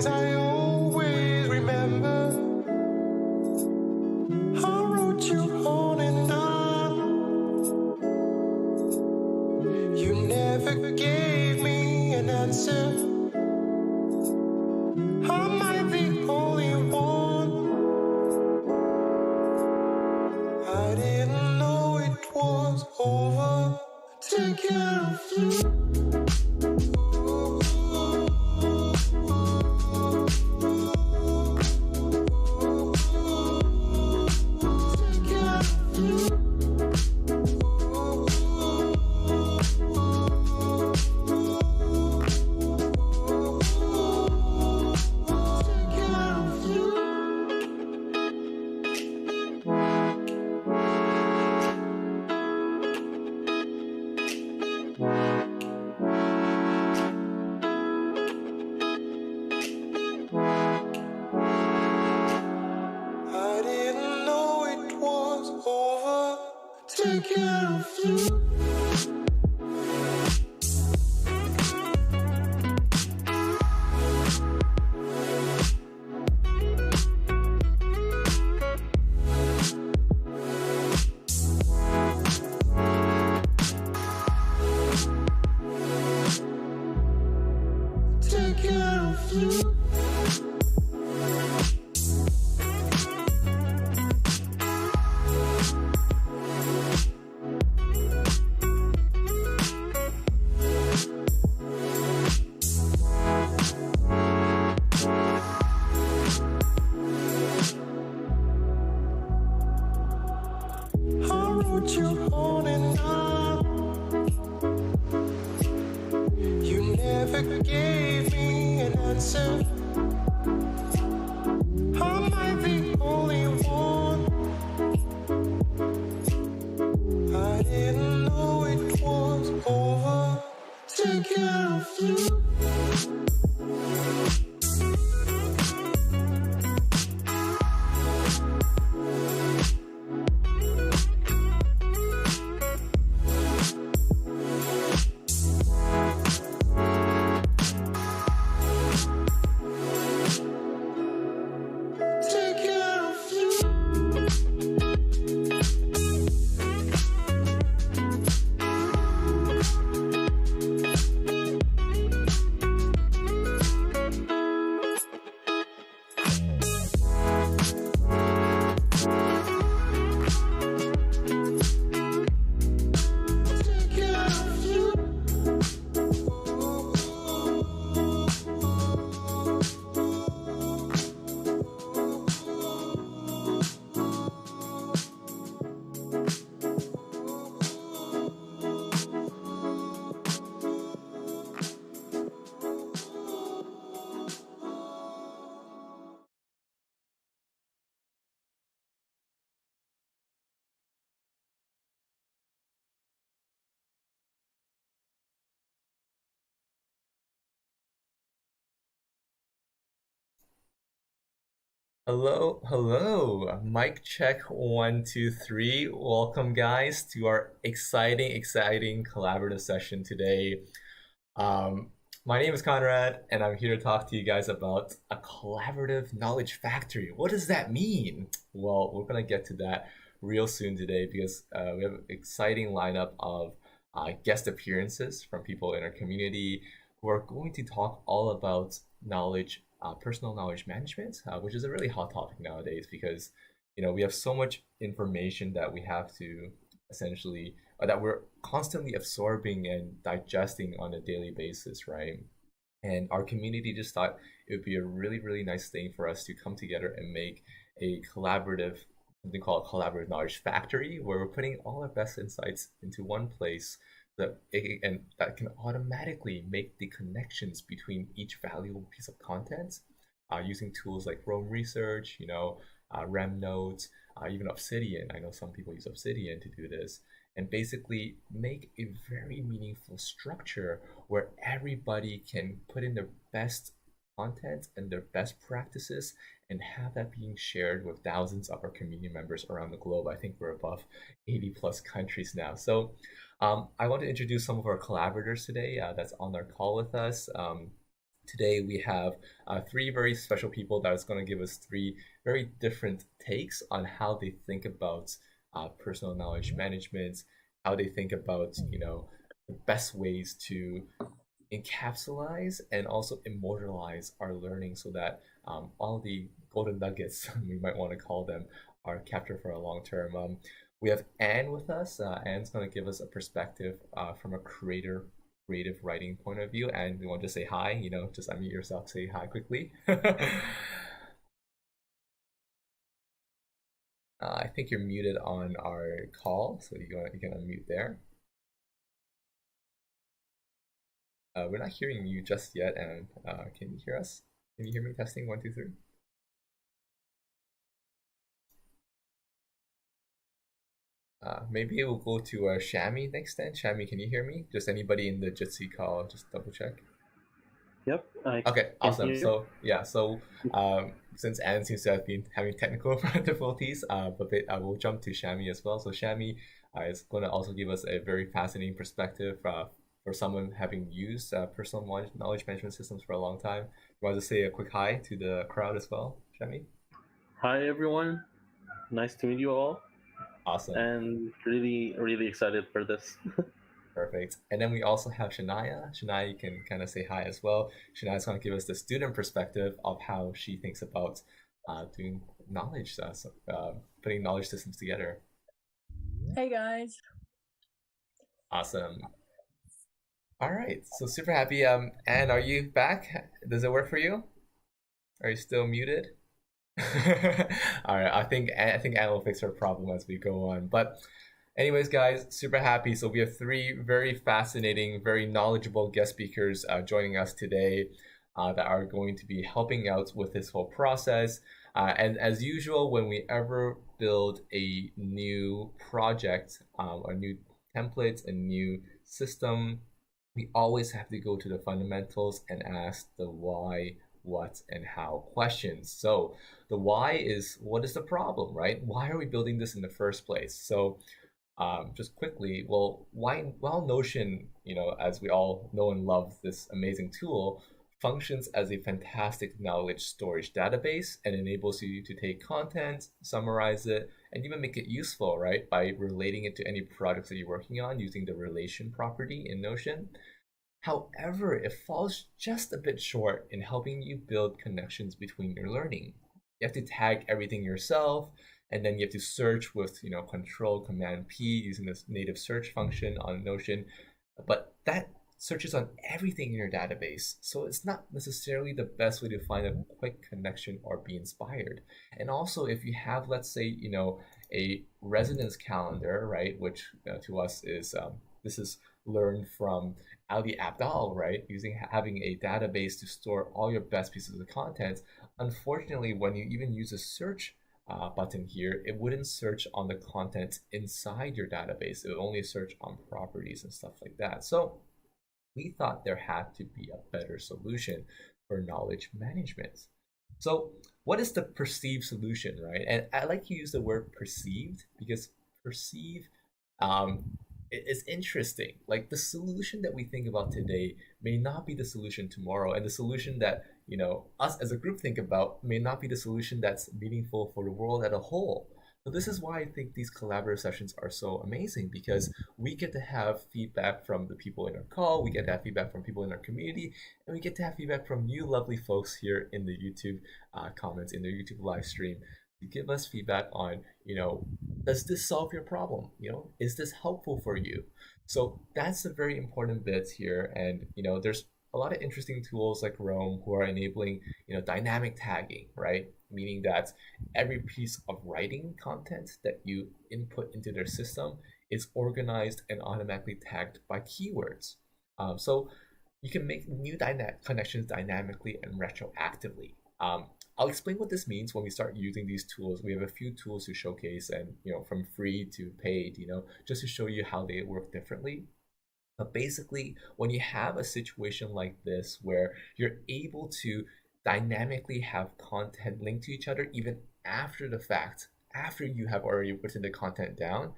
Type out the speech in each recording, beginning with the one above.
I always remember. I wrote you on and on. You never gave me an answer. Am I the only one? I didn't know it was over. Take care of you. I didn't know it was over. Take care of you. Take care of you. I wrote you on and on. You never gave me an answer. Am I the only one? I didn't know it was over. Take care of you. Take care of you. Take care of you. Hello, hello. Mic check 1, 2, 3. Welcome, guys, to our exciting collaborative session today. Um, my name is Conrad, and I'm here to talk to you guys about a collaborative knowledge factory. What does that mean? Well, we're gonna get to that real soon today because we have an exciting lineup of guest appearances from people in our community who are going to talk all about knowledge, personal knowledge management, which is a really hot topic nowadays because we have so much information that we have to essentially that we're constantly absorbing and digesting on a daily basis, right? And our community just thought it would be a really nice thing for us to come together and make a collaborative, something called collaborative knowledge factory, where we're putting all our best insights into one place and that can automatically make the connections between each valuable piece of content using tools like Roam Research, Remnote, even Obsidian. I know some people use Obsidian to do this, and basically make a very meaningful structure where everybody can put in their best content and their best practices and have that being shared with thousands of our community members around the globe. I think we're above 80 plus countries now. So I want to introduce some of our collaborators today that's on our call with us. Today we have three very special people that is going to give us three very different takes on how they think about personal knowledge management, how they think about the best ways to encapsulize and also immortalize our learning so that all the golden nuggets, we might want to call them, are captured for a long term. We have Anne with us. Anne's going to give us a perspective from a creative writing point of view. And we want to say hi, just unmute yourself, say hi quickly. I think you're muted on our call, so you can unmute there. We're not hearing you just yet, and can you hear us? Can you hear me? Testing 1, 2, 3. Maybe we'll go to Shami next then. Shami, can you hear me? Just anybody in the Jitsi call, just double check. Yep. Okay, awesome. So yeah, since Anne seems to have been having technical difficulties, but we'll jump to Shami as well. So Shami is going to also give us a very fascinating perspective for someone having used personal knowledge management systems for a long time. You want to say a quick hi to the crowd as well, Shami? Hi, everyone. Nice to meet you all. Awesome. And really, really excited for this. Perfect. And then we also have Shania. Shania, you can kind of say hi as well. Shania is going to give us the student perspective of how she thinks about doing knowledge, putting knowledge systems together. Hey guys. Awesome. All right. So super happy. Anne, are you back? Does it work for you? Are you still muted? All right. I think Anne will fix her problem as we go on. But anyways, guys, super happy. So we have three very fascinating, very knowledgeable guest speakers joining us today that are going to be helping out with this whole process. And as usual, when we ever build a new project, a new template, a new system, we always have to go to the fundamentals and ask the why, what, and how questions. So the why is, what is the problem, right? Why are we building this in the first place? So just quickly, well, Notion, as we all know and love this amazing tool, functions as a fantastic knowledge storage database and enables you to take content, summarize it, and even make it useful, right? By relating it to any products that you're working on using the relation property in Notion. However, it falls just a bit short in helping you build connections between your learning. You have to tag everything yourself, and then you have to search with Control Command P using this native search function on Notion. But that searches on everything in your database, so it's not necessarily the best way to find a quick connection or be inspired. And also, if you have, let's say, a resonance calendar, right, which to us is this is learned from Ali Abdaal, right, having a database to store all your best pieces of content. Unfortunately, when you even use a search button here, it wouldn't search on the content inside your database. It would only search on properties and stuff like that. So we thought there had to be a better solution for knowledge management. So what is the perceived solution, right? And I like to use the word perceived because perceive is interesting. Like the solution that we think about today may not be the solution tomorrow, and the solution that us as a group think about may not be the solution that's meaningful for the world as a whole. So this is why I think these collaborative sessions are so amazing, because we get to have feedback from the people in our call, we get to have feedback from people in our community, and we get to have feedback from you lovely folks here in the YouTube comments, in the YouTube live stream, to give us feedback on, does this solve your problem? Is this helpful for you? So that's a very important bit here. And, there's a lot of interesting tools like Roam who are enabling, dynamic tagging, right? Meaning that every piece of writing content that you input into their system is organized and automatically tagged by keywords. So you can make new connections dynamically and retroactively. I'll explain what this means when we start using these tools. We have a few tools to showcase, and from free to paid, just to show you how they work differently. But basically, when you have a situation like this where you're able to dynamically have content linked to each other even after the fact, after you have already written the content down,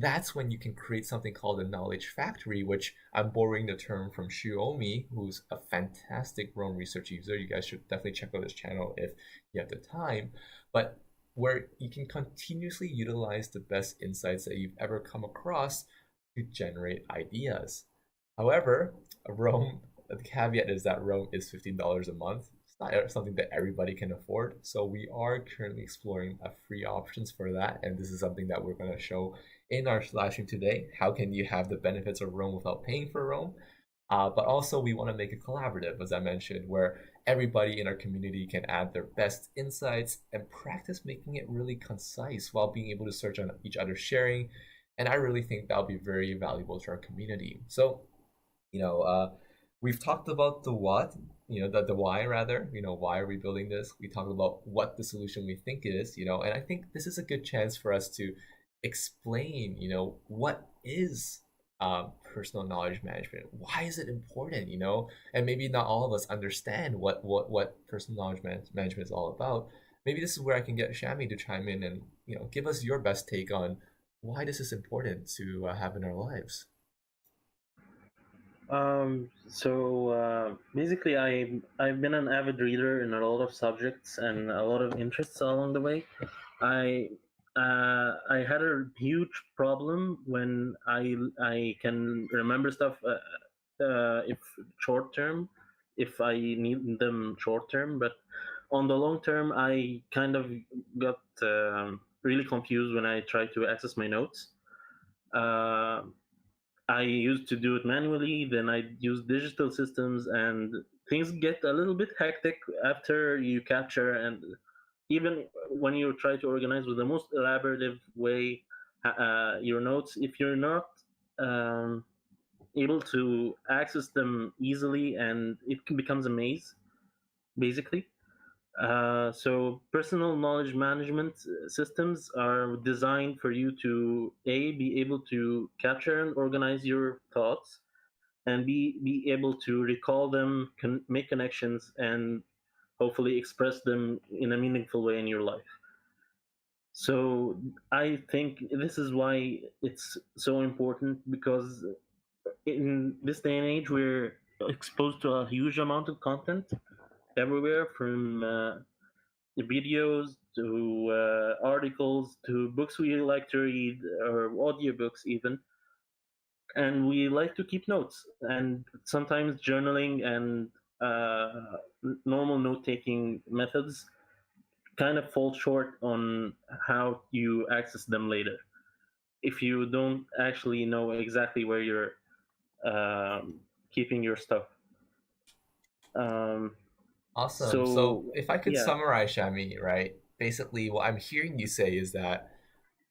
that's when you can create something called a knowledge factory, which I'm borrowing the term from Shiomi, who's a fantastic Roam research user. You guys should definitely check out his channel if you have the time. But where you can continuously utilize the best insights that you've ever come across to generate ideas. However, Roam, the caveat is that Roam is $15 a month. It's not something that everybody can afford. So we are currently exploring free options for that. And this is something that we're going to show in our live stream today. How can you have the benefits of Roam without paying for Roam? But also, we want to make it collaborative, as I mentioned, where everybody in our community can add their best insights and practice making it really concise while being able to search on each other's sharing. And I really think that'll be very valuable to our community. So, we've talked about the what, the why rather, why are we building this? We talked about what the solution we think is, and I think this is a good chance for us to explain, what is personal knowledge management? Why is it important? And maybe not all of us understand what personal knowledge management is all about. Maybe this is where I can get Shami to chime in and give us your best take on why this is important to have in our lives. Basically, I've been an avid reader in a lot of subjects and a lot of interests along the way. I had a huge problem when I can remember stuff if short term, if I need them short term, but on the long term, I kind of got really confused when I tried to access my notes. Uh, I used to do it manually, then I use digital systems, and things get a little bit hectic after you capture. And even when you try to organize with the most elaborative way your notes, if you're not um, able to access them easily, and it becomes a maze, basically. So personal knowledge management systems are designed for you to be able to capture and organize your thoughts, and be able to recall them, make connections, and hopefully express them in a meaningful way in your life. So I think this is why it's so important, because in this day and age we're exposed to a huge amount of content everywhere, from videos to articles to books we like to read, or audiobooks even. And we like to keep notes, and sometimes journaling and normal note-taking methods kind of fall short on how you access them later if you don't actually know exactly where you're keeping your stuff. um, Awesome. So so if I could yeah. summarize, Shami, right? Basically, what I'm hearing you say is that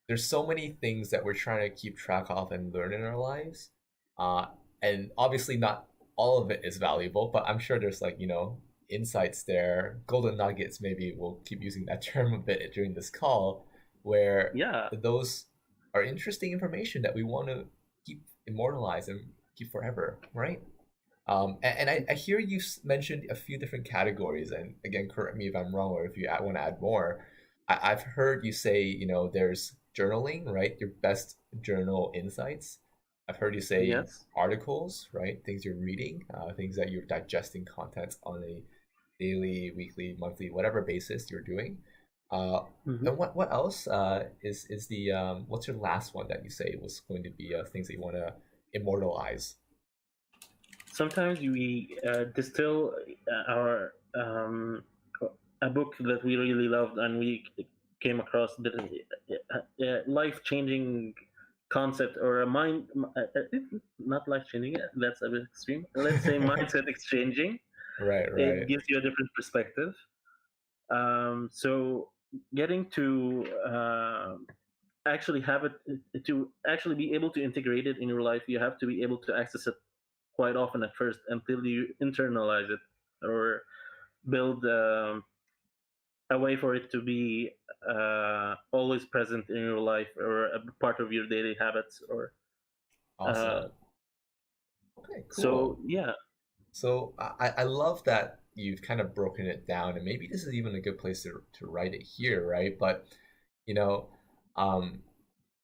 there's so many things that we're trying to keep track of and learn in our lives. Uh, and obviously not all of it is valuable, but I'm sure there's insights there, golden nuggets, maybe we'll keep using that term a bit during this call, where Yeah. those are interesting information that we want to keep immortalized and keep forever, right? And I hear you mentioned a few different categories, and again, correct me if I'm wrong or if you want to add more. I've heard you say, there's journaling, right? Your best journal insights. I've heard you say Yes. articles, right? Things you're reading, things that you're digesting content on a daily, weekly, monthly, whatever basis you're doing. Uh, Hmm. and what else is the what's your last one that you say was going to be things that you want to immortalize? Sometimes we distill our a book that we really loved, and we came across the life-changing concept, or a not life-changing, that's a bit extreme, let's say mindset exchanging. Right, It right. gives you a different perspective. So getting to actually have it, to actually be able to integrate it in your life, you have to be able to access it quite often at first until you internalize it, or build a way for it to be always present in your life, or a part of your daily habits, or uh, Awesome. Okay, so cool. yeah. So I love that you've kind of broken it down, and maybe this is even a good place to write it here, right? But you know, um,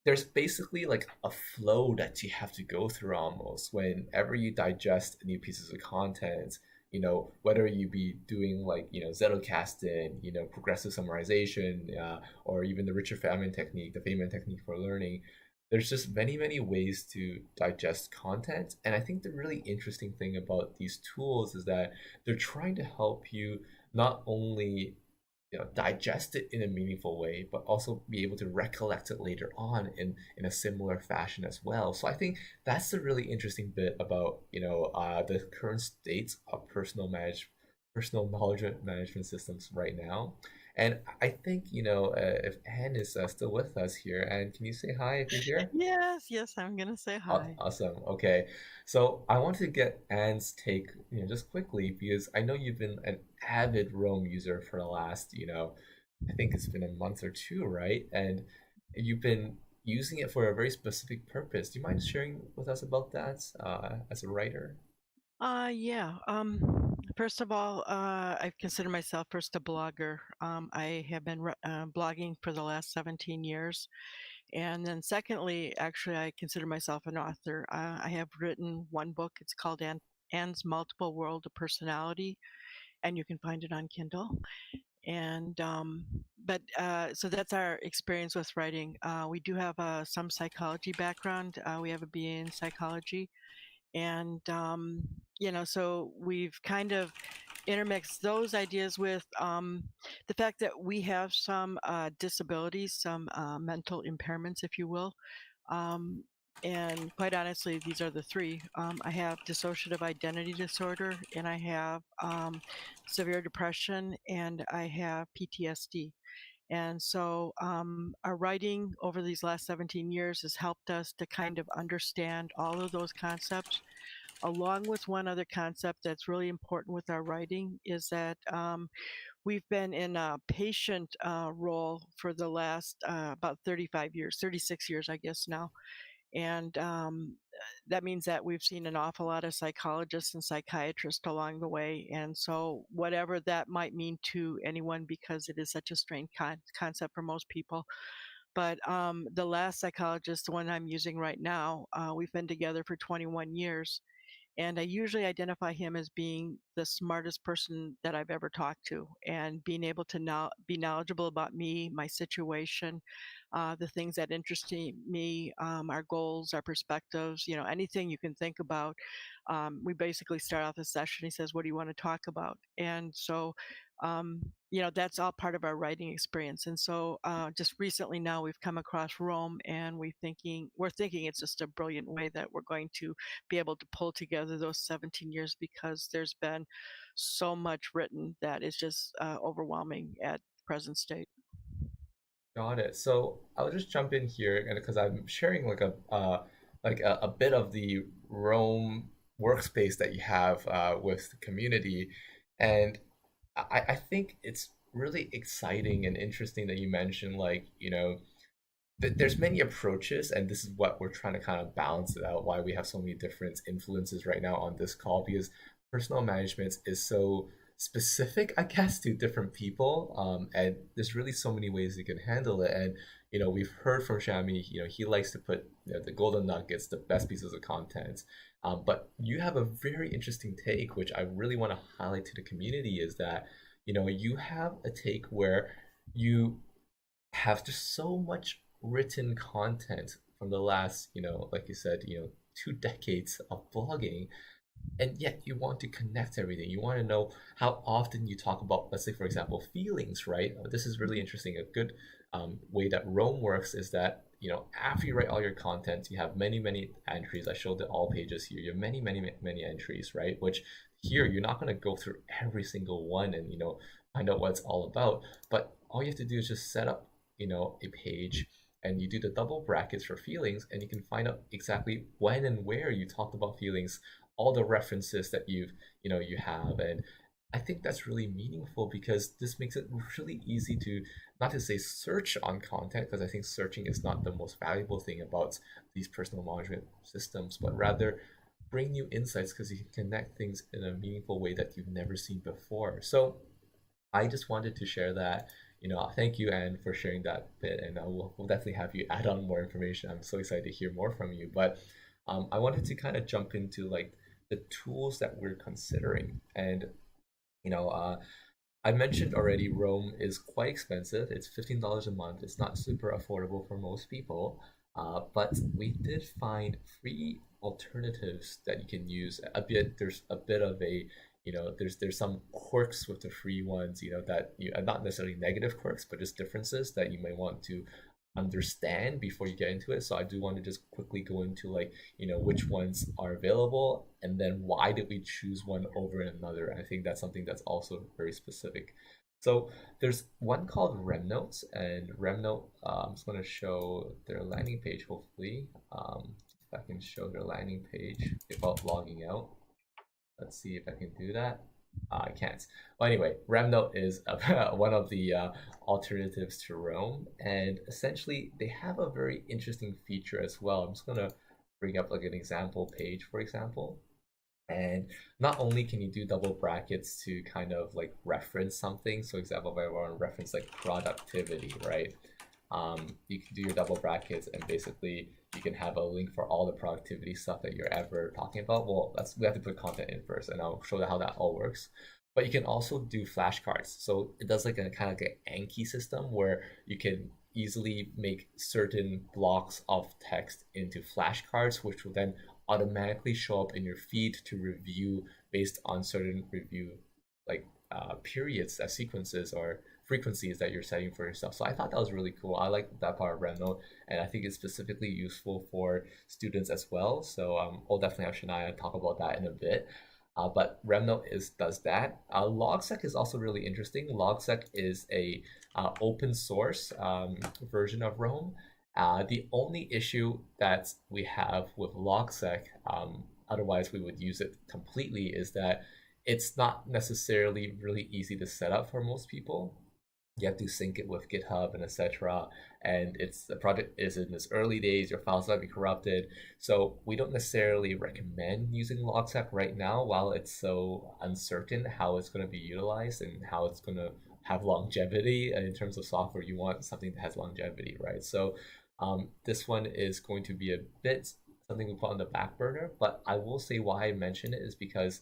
there's basically like a flow that you have to go through almost whenever you digest new pieces of content. Whether you be doing like Zettelkasten, progressive summarization, or even the Richard Feynman technique, the Feynman technique for learning. There's just many ways to digest content, and I think the really interesting thing about these tools is that they're trying to help you not only digest it in a meaningful way, but also be able to recollect it later on in a similar fashion as well. So I think that's the really interesting bit about the current state of personal knowledge management systems right now. And I think if Anne is still with us here, and can you say hi if you're here? Yes, yes, I'm gonna say hi. Awesome. Okay. So I want to get Anne's take, just quickly, because I know you've been an avid Roam user for the last, I think it's been a month or two, right? And you've been using it for a very specific purpose. Do you mind sharing with us about that as a writer? Yeah. First of all, I consider myself first a blogger. I have been blogging for the last 17 years. And then secondly, actually, I consider myself an author. I have written one book. It's called Anne's Multiple World of Personality, and you can find it on Kindle. And but so that's our experience with writing. We do have some psychology background. We have a BA in psychology, and so we've kind of intermixed those ideas with the fact that we have some disabilities, some mental impairments, if you will. um, and quite honestly, these are the three. I have dissociative identity disorder, and I have severe depression, and I have PTSD. And so our writing over these last 17 years has helped us to kind of understand all of those concepts, along with one other concept that's really important with our writing is that we've been in a patient role for the last about 35 years, 36 years, I guess now. And that means that we've seen an awful lot of psychologists and psychiatrists along the way. And so, whatever that might mean to anyone, because it is such a strange concept for most people. But the last psychologist, the one I'm using right now, we've been together for 21 years. And I usually identify him as being the smartest person that I've ever talked to, and being able to now be knowledgeable about me, my situation, the things that interest me, our goals, our perspectives, anything you can think about. We basically start off the session. He says, "What do you want to talk about?" And so, um, that's all part of our writing experience. And so, just recently now we've come across Rome, and we're thinking it's just a brilliant way that we're going to be able to pull together those 17 years, because there's been so much written that is just overwhelming at present state. Got it. So I'll just jump in here, and because I'm sharing like a bit of the Roam workspace that you have with the community, and I think it's really exciting and interesting that you mentioned like there's many approaches, and this is what we're trying to kind of balance it out. Why we have so many different influences right now on this call, because personal management is so specific, I guess, to different people, and there's really so many ways you can handle it. And we've heard from Shami, he likes to put the golden nuggets, the best pieces of content. But you have a very interesting take, which I really want to highlight to the community, is that you have a take where you have just so much written content from the last, like you said, 2 decades of blogging, and yet you want to connect everything. You want to know how often you talk about, let's say, for example, feelings, right? This is really interesting. A good way that Roam works is that, after you write all your content, you have many entries. I showed the all pages here. You have many entries, right? Which here, you're not going to go through every single one and, find out what it's all about. But all you have to do is just set up, a page, and you do the double brackets for feelings, and you can find out exactly when and where you talked about feelings, all the references that you have. And I think that's really meaningful, because this makes it really easy to, not to say search on content, because I think searching is not the most valuable thing about these personal management systems, but rather bring new insights, because you can connect things in a meaningful way that you've never seen before. So I just wanted to share that, thank you, Anne, for sharing that bit, and we'll definitely have you add on more information. I'm so excited to hear more from you. But I wanted to kind of jump into like the tools that we're considering, and you know, I mentioned already Roam is quite expensive. It's $15 a month. It's not super affordable for most people. But we did find free alternatives that you can use. There's a bit of a, there's some quirks with the free ones, that not necessarily negative quirks, but just differences that you may want to understand before you get into it. So I do want to just quickly go into like, which ones are available and then why did we choose one over another. I think that's something that's also very specific. So there's one called Remnote, and Remnote, I'm just going to show their landing page, hopefully. If I can show their landing page without logging out. Let's see if I can do that. I can't. Well, anyway, Remnote is one of the alternatives to Roam, and essentially they have a very interesting feature as well. I'm just gonna bring up like an example page, for example. And not only can you do double brackets to kind of like reference something, so example, if I want to reference like productivity, right? You can do your double brackets and basically you can have a link for all the productivity stuff that you're ever talking about. Well, we have to put content in first, and I'll show you how that all works. But you can also do flashcards. So it does like a kind of like an Anki system where you can easily make certain blocks of text into flashcards, which will then automatically show up in your feed to review based on certain review like periods, sequences or frequencies that you're setting for yourself. So I thought that was really cool. I like that part of Remnote, and I think it's specifically useful for students as well. So I'll definitely have Shania talk about that in a bit. But Remnote does that. Logsec is also really interesting. Logsec is a open source version of Roam. The only issue that we have with Logsec, otherwise we would use it completely, is that it's not necessarily really easy to set up for most people. You have to sync it with GitHub and etc. And the project is in its early days. Your files might be corrupted, so we don't necessarily recommend using Logsec right now while it's so uncertain how it's going to be utilized and how it's going to have longevity. In terms of software, you want something that has longevity, right? So this one is going to be a bit something we put on the back burner, but I will say why I mention it is because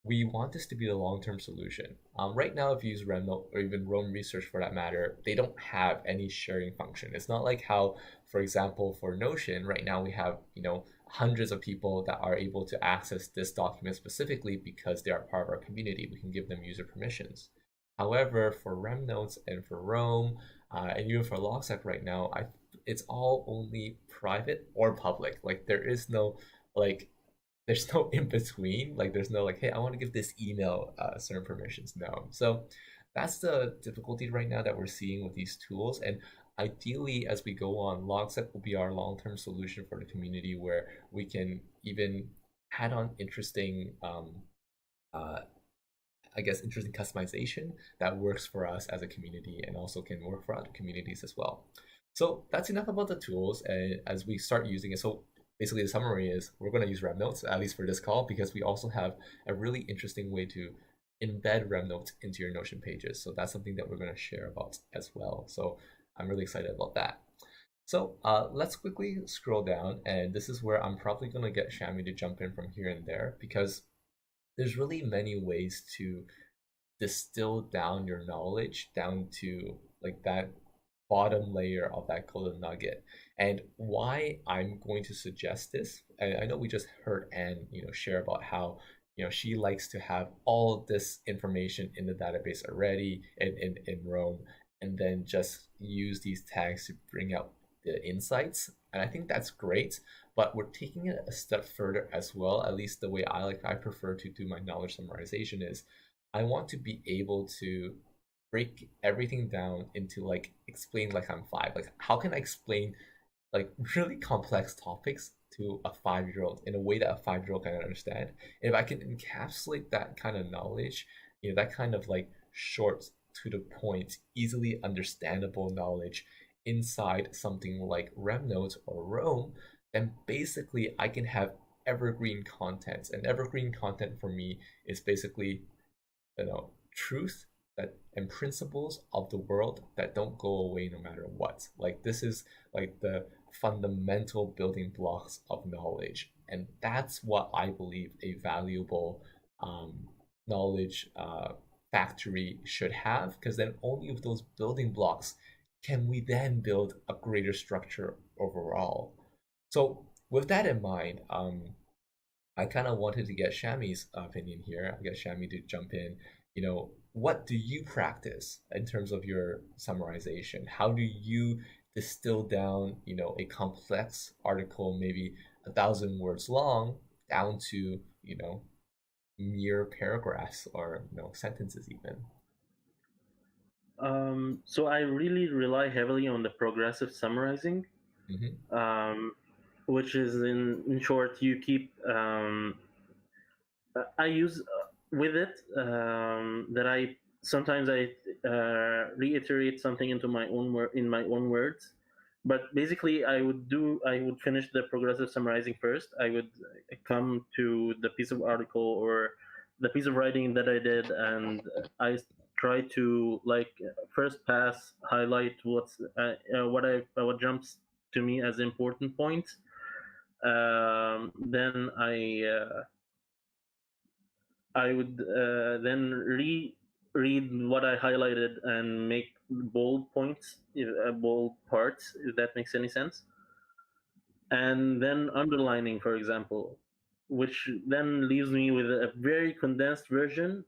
we want this to be a long-term solution. Right now, if you use Remnote or even Roam Research for that matter, they don't have any sharing function. It's not like how, for example, for Notion, right now we have, hundreds of people that are able to access this document specifically because they are part of our community. We can give them user permissions. However, for Remnotes and for Roam, and even for Logsec right now, it's all only private or public. Like there's no in between. Like there's no like, hey, I want to give this email certain permissions. No. So that's the difficulty right now that we're seeing with these tools. And ideally, as we go on, Logsec will be our long-term solution for the community where we can even add on interesting interesting customization that works for us as a community and also can work for other communities as well. So that's enough about the tools. And as we start using it, so basically the summary is we're going to use Remnotes, at least for this call, because we also have a really interesting way to embed Remnotes into your Notion pages. So that's something that we're going to share about as well. So I'm really excited about that. So let's quickly scroll down, and this is where I'm probably going to get Shami to jump in from here and there, because there's really many ways to distill down your knowledge down to like that bottom layer of that golden nugget. And why I'm going to suggest this, I know we just heard Anne, share about how she likes to have all this information in the database already in Roam, and then just use these tags to bring out the insights. And I think that's great, but we're taking it a step further as well. At least the way I prefer to do my knowledge summarization is I want to be able to break everything down into like explain like I'm five. Like how can I explain like really complex topics to a 5-year-old in a way that a 5-year-old can understand? And if I can encapsulate that kind of knowledge, that kind of like short to the point, easily understandable knowledge inside something like Remnote or Roam, then basically I can have evergreen content. And evergreen content for me is basically truth and principles of the world that don't go away no matter what. Like this is like the fundamental building blocks of knowledge, and that's what I believe a valuable knowledge factory should have, because then only with those building blocks can we then build a greater structure overall. So with that in mind, I kind of wanted to get Shami's opinion here. I get Shami to jump in. What do you practice in terms of your summarization? How do you distill down, a complex article, maybe 1,000 words long, down to, mere paragraphs or, sentences even? So I really rely heavily on the progressive summarizing, Mm-hmm. which is in short, you keep. I use with it that I sometimes I reiterate something into my own in my own words, but basically I would finish the progressive summarizing first. I would come to the piece of article or the piece of writing that I did, and I try to like first pass highlight what jumps to me as important points. Then I would then read what I highlighted and make bold points, bold parts, if that makes any sense. And then underlining, for example, which then leaves me with a very condensed version.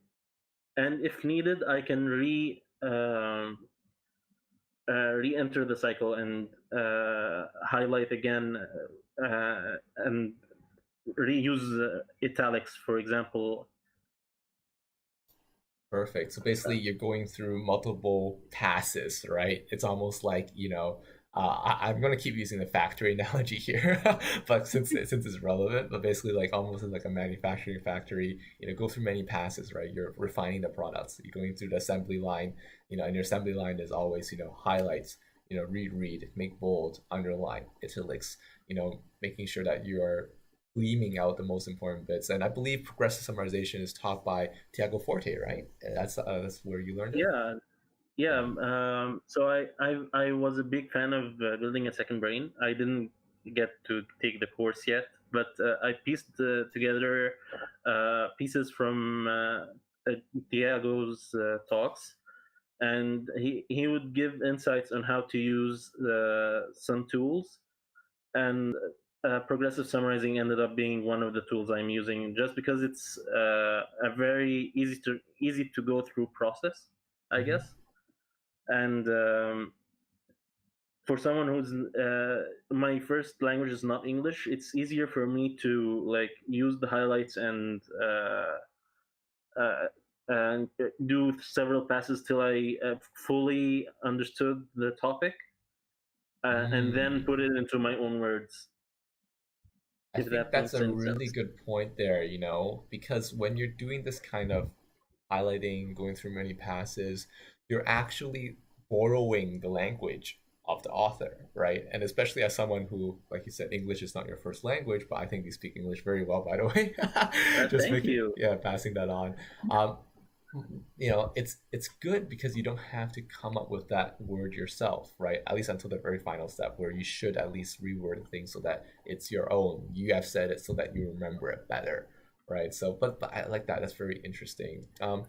And if needed, I can re-enter the cycle and highlight again and reuse italics, for example. Perfect. So basically, you're going through multiple passes, right? It's almost like, I'm going to keep using the factory analogy here, but since it's relevant, but basically, like almost like a manufacturing factory, go through many passes, right? You're refining the products. You're going through the assembly line, and your assembly line is always, highlights, read, make bold, underline, italics, making sure that you are gleaming out the most important bits. And I believe progressive summarization is taught by Tiago Forte, right? And that's where you learned it. Yeah, yeah. So I was a big fan of building a second brain. I didn't get to take the course yet, but I pieced together pieces from Tiago's talks, and he would give insights on how to use some tools, and progressive summarizing ended up being one of the tools I'm using, just because it's a very easy to go through process, I Mm-hmm. guess. And for someone who's my first language is not English, it's easier for me to like use the highlights uh, and do several passes till I fully understood the topic, and then put it into my own words, I if think that that's makes a any really sense. good point there, because when you're doing this kind of highlighting, going through many passes, you're actually borrowing the language of the author, right? And especially as someone who, like you said, English is not your first language, but I think you speak English very well, by the way. Just Thank making, you. yeah, passing that on. Um, it's good because you don't have to come up with that word yourself, right? At least until the very final step, where you should at least reword things so that it's your own. You have said it so that you remember it better, right? So, but I like that. That's very interesting. Shania,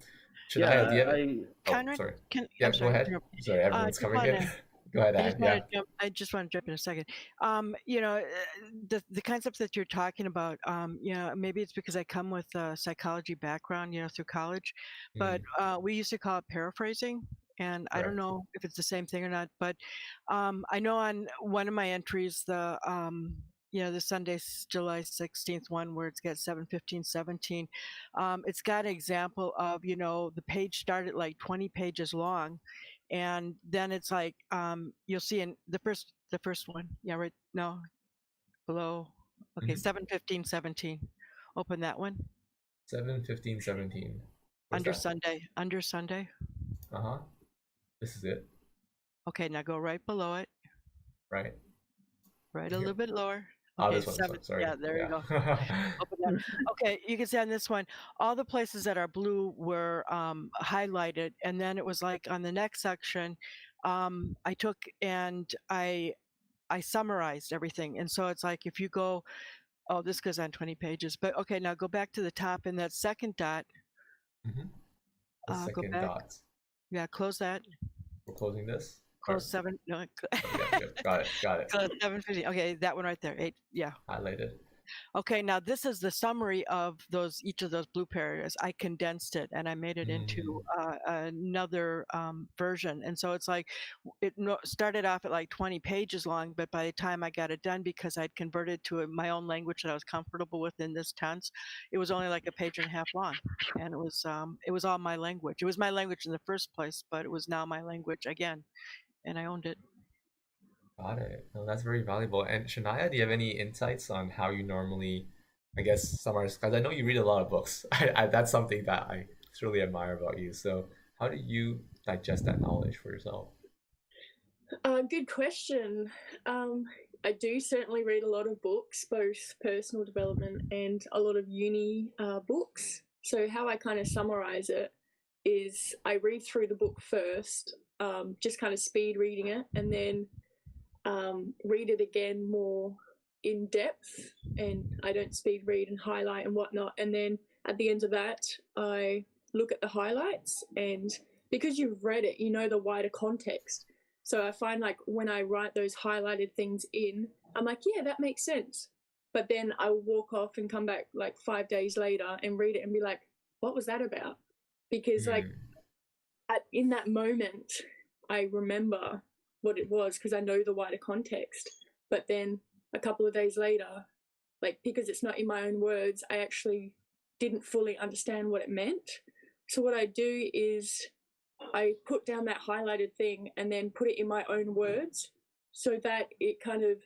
do Yeah, you have? I Oh, Conrad, sorry. I'm Yeah, go sorry. ahead. Sorry, everyone's Just coming want in. to Go ahead, I just Anne. want Yeah. to jump. I just want to jump in a second. The concepts that you're talking about. Maybe it's because I come with a psychology background, through college, but Mm, we used to call it paraphrasing, and I don't right. know if it's the same thing or not. But I know on one of my entries, the Sunday, July 16th one, where it's got 7:15:17. It's got an example of the page started like 20 pages long, and then it's like you'll see in the first one, yeah, right, no, below, okay, Mm-hmm. 7:15:17. Open that one. 7:15:17. Where's Under that? Sunday, under Sunday. Uh-huh. This is it, Okay, now go right below it, right? right a Here, little bit lower. Okay, this one. 7. Sorry. Yeah, there you go. Yeah. Open that. Okay, you can see on this one, all the places that are blue were highlighted, and then it was like on the next section, I took and I summarized everything, and so it's like if you go, oh, this goes on 20 pages, but okay, now go back to the top in that second dot. Mhm. The Go second back. dot. Yeah, close that. We're closing this. Close 7. No, Yep. Got it. close 750. Okay, that one right there. 8. Yeah. Highlighted. Okay, now this is the summary of each of those blue paragraphs. I condensed it and I made it into another version. And so it's like it started off at like 20 pages long, but by the time I got it done, because I'd converted to my own language that I was comfortable with in this tense, it was only like a page and a half long. And it was all my language. It was my language in the first place, but it was now my language again, and I owned it. Got it. No, that's very valuable. And Shania, do you have any insights on how you normally, I guess, summarize? Because I know you read a lot of books. That's something that I truly admire about you. So, how do you digest that knowledge for yourself? Good question. I do certainly read a lot of books, both personal development and a lot of uni books. So how I kind of summarize it is I read through the book first, just kind of speed reading it, and then read it again more in depth. And I don't speed read and highlight and whatnot. And then at the end of that, I look at the highlights, and because you've read it, you know the wider context. So I find like when I write those highlighted things in, I'm like, yeah, that makes sense. But then I walk off and come back like 5 days later and read it and be like, what was that about? Because like in that moment, I remember what it was because I know the wider context. But then a couple of days later, like because it's not in my own words, I actually didn't fully understand what it meant. So what I do is I put down that highlighted thing and then put it in my own words so that it kind of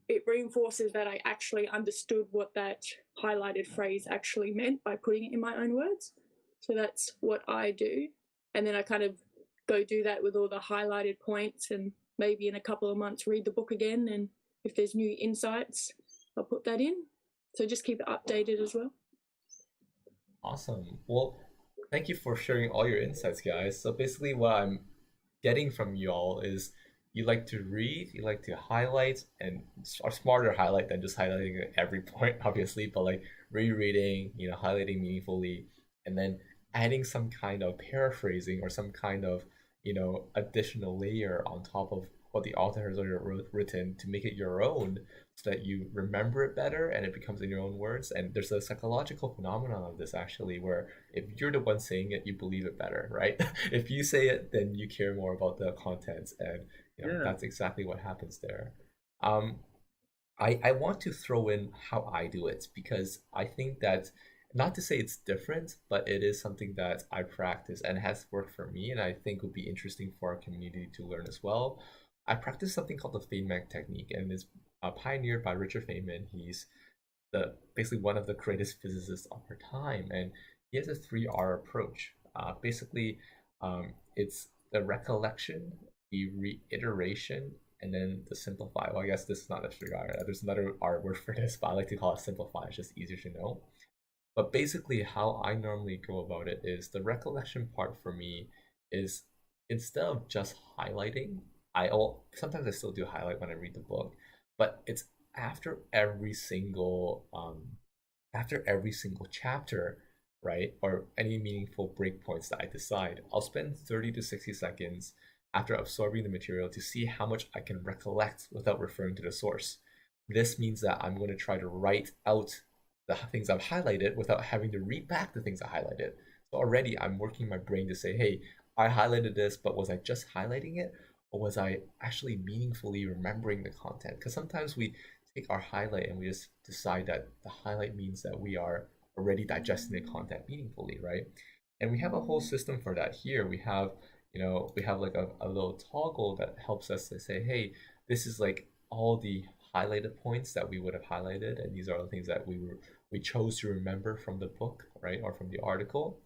it reinforces that I actually understood what that highlighted phrase actually meant by putting it in my own words. So that's what I do. And then I kind of go do that with all the highlighted points, and maybe in a couple of months read the book again, and if there's new insights, I'll put that in. So just keep it updated as well. Awesome. Well, thank you for sharing all your insights, guys. So basically what I'm getting from you all is you like to read, you like to highlight, and are smarter highlight than just highlighting at every point, obviously, but like rereading, highlighting meaningfully, and then adding some kind of paraphrasing or some kind of, additional layer on top of what the author has already written to make it your own so that you remember it better and it becomes in your own words. And there's a psychological phenomenon of this actually, where if you're the one saying it, you believe it better, right? If you say it, then you care more about the contents, and that's exactly what happens there. I want to throw in how I do it because I think that, not to say it's different, but it is something that I practice and has worked for me, and I think would be interesting for our community to learn as well. I practice something called the Feynman technique, and it's pioneered by Richard Feynman. He's basically one of the greatest physicists of our time, and he has a 3R approach. Basically, it's the recollection, the reiteration, and then the simplify. Well, I guess this is not a 3R. There's another R word for this, but I like to call it simplify. It's just easier to know. But basically, how I normally go about it is the recollection part for me is, instead of just highlighting, sometimes I still do highlight when I read the book, but it's after every single chapter, right, or any meaningful breakpoints that I decide, I'll spend 30 to 60 seconds after absorbing the material to see how much I can recollect without referring to the source. This means that I'm going to try to write out the things I've highlighted without having to read back the things I highlighted. So already I'm working my brain to say, hey, I highlighted this, but was I just highlighting it? Or was I actually meaningfully remembering the content? Because sometimes we take our highlight and we just decide that the highlight means that we are already digesting the content meaningfully, right? And we have a whole system for that here. We have like a little toggle that helps us to say, hey, this is like all the highlighted points that we would have highlighted, and these are the things that we chose to remember from the book, right, or from the article.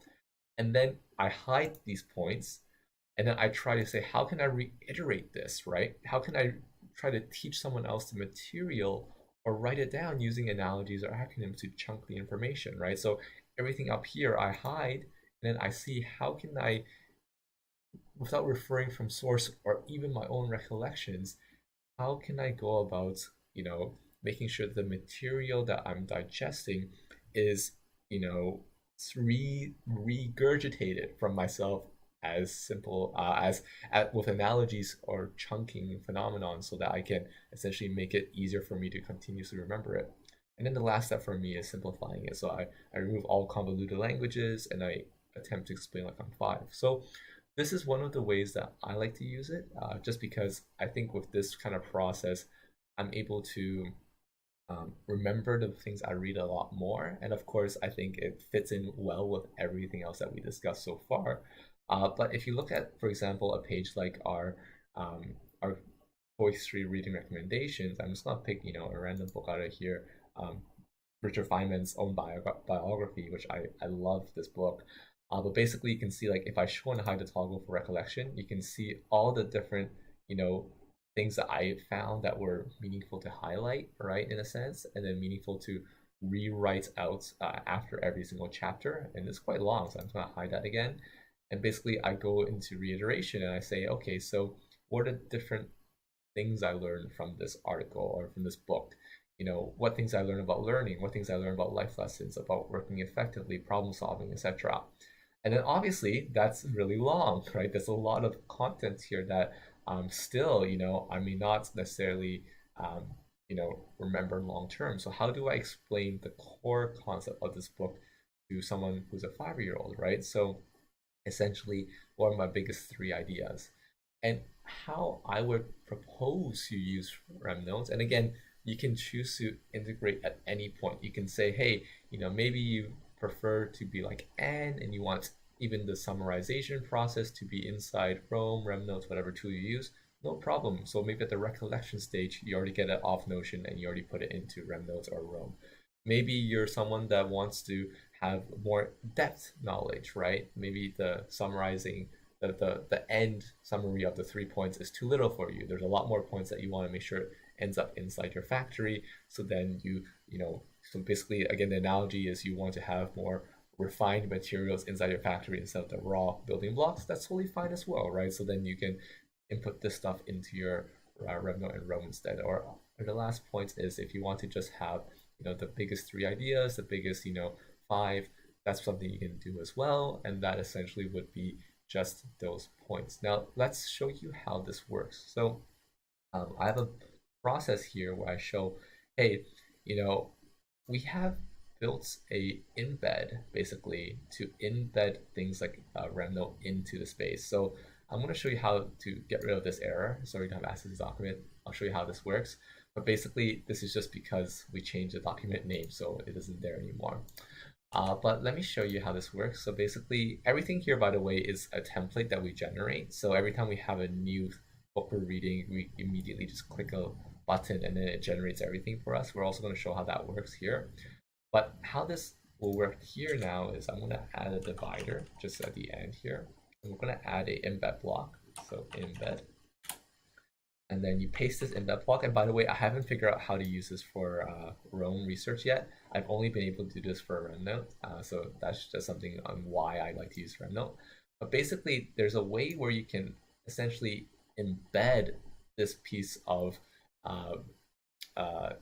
And then I hide these points, and then I try to say, how can I reiterate this, right? How can I try to teach someone else the material or write it down using analogies or acronyms to chunk the information, right? So everything up here I hide, and then I see how can I, without referring from source or even my own recollections, how can I go about, making sure the material that I'm digesting is, regurgitated from myself as simple as with analogies or chunking phenomenon, so that I can essentially make it easier for me to continuously remember it. And then the last step for me is simplifying it. So I remove all convoluted languages and I attempt to explain like I'm five. So this is one of the ways that I like to use it, just because I think with this kind of process, I'm able to remember the things I read a lot more. And of course, I think it fits in well with everything else that we discussed so far. But if you look at, for example, a page like our poetry reading recommendations, I'm just gonna pick a random book out of here. Richard Feynman's own biography, which I love this book. But basically, you can see like if I show and hide the toggle for recollection, you can see all the different things that I found that were meaningful to highlight, right, in a sense, and then meaningful to rewrite out after every single chapter. And it's quite long, so I'm going to hide that again. And basically, I go into reiteration and I say, okay, so what are the different things I learned from this article or from this book? What things I learned about learning, what things I learned about life lessons, about working effectively, problem solving, etc. And then obviously that's really long, right? There's a lot of content here that still, I may not necessarily, remember long term. So how do I explain the core concept of this book to someone who's a 5-year-old, right? So essentially, what are my biggest 3 ideas? And how I would propose you use Remnote. And again, you can choose to integrate at any point. You can say, hey, maybe you prefer to be like Anne and you want even the summarization process to be inside Roam, Remnote, whatever tool you use, no problem. So maybe at the recollection stage, you already get it off Notion and you already put it into Remnote or Roam. Maybe you're someone that wants to have more depth knowledge, right? Maybe the summarizing, the end summary of the 3 points is too little for you. There's a lot more points that you want to make sure ends up inside your factory. So then so basically, again, the analogy is you want to have more refined materials inside your factory instead of the raw building blocks. That's totally fine as well, right? So then you can input this stuff into your Remnote and Roam instead. Or the last point is if you want to just have the biggest 3 ideas, the biggest 5, that's something you can do as well, and that essentially would be just those points. Now let's show you how this works. So I have a process here where I show, hey, we have built a embed basically to embed things like Remnote into the space. So I'm going to show you how to get rid of this error. So you don't have access to the document. I'll show you how this works. But basically, this is just because we changed the document name, so it isn't there anymore. But let me show you how this works. So basically, everything here, by the way, is a template that we generate. So every time we have a new book we're reading, we immediately just click a button and then it generates everything for us. We're also going to show how that works here. But how this will work here now is I'm going to add a divider just at the end here. And we're going to add a embed block. So embed. And then you paste this embed block. And by the way, I haven't figured out how to use this for Roam research yet. I've only been able to do this for Remnote. So that's just something on why I like to use Remnote. But basically, there's a way where you can essentially embed this piece of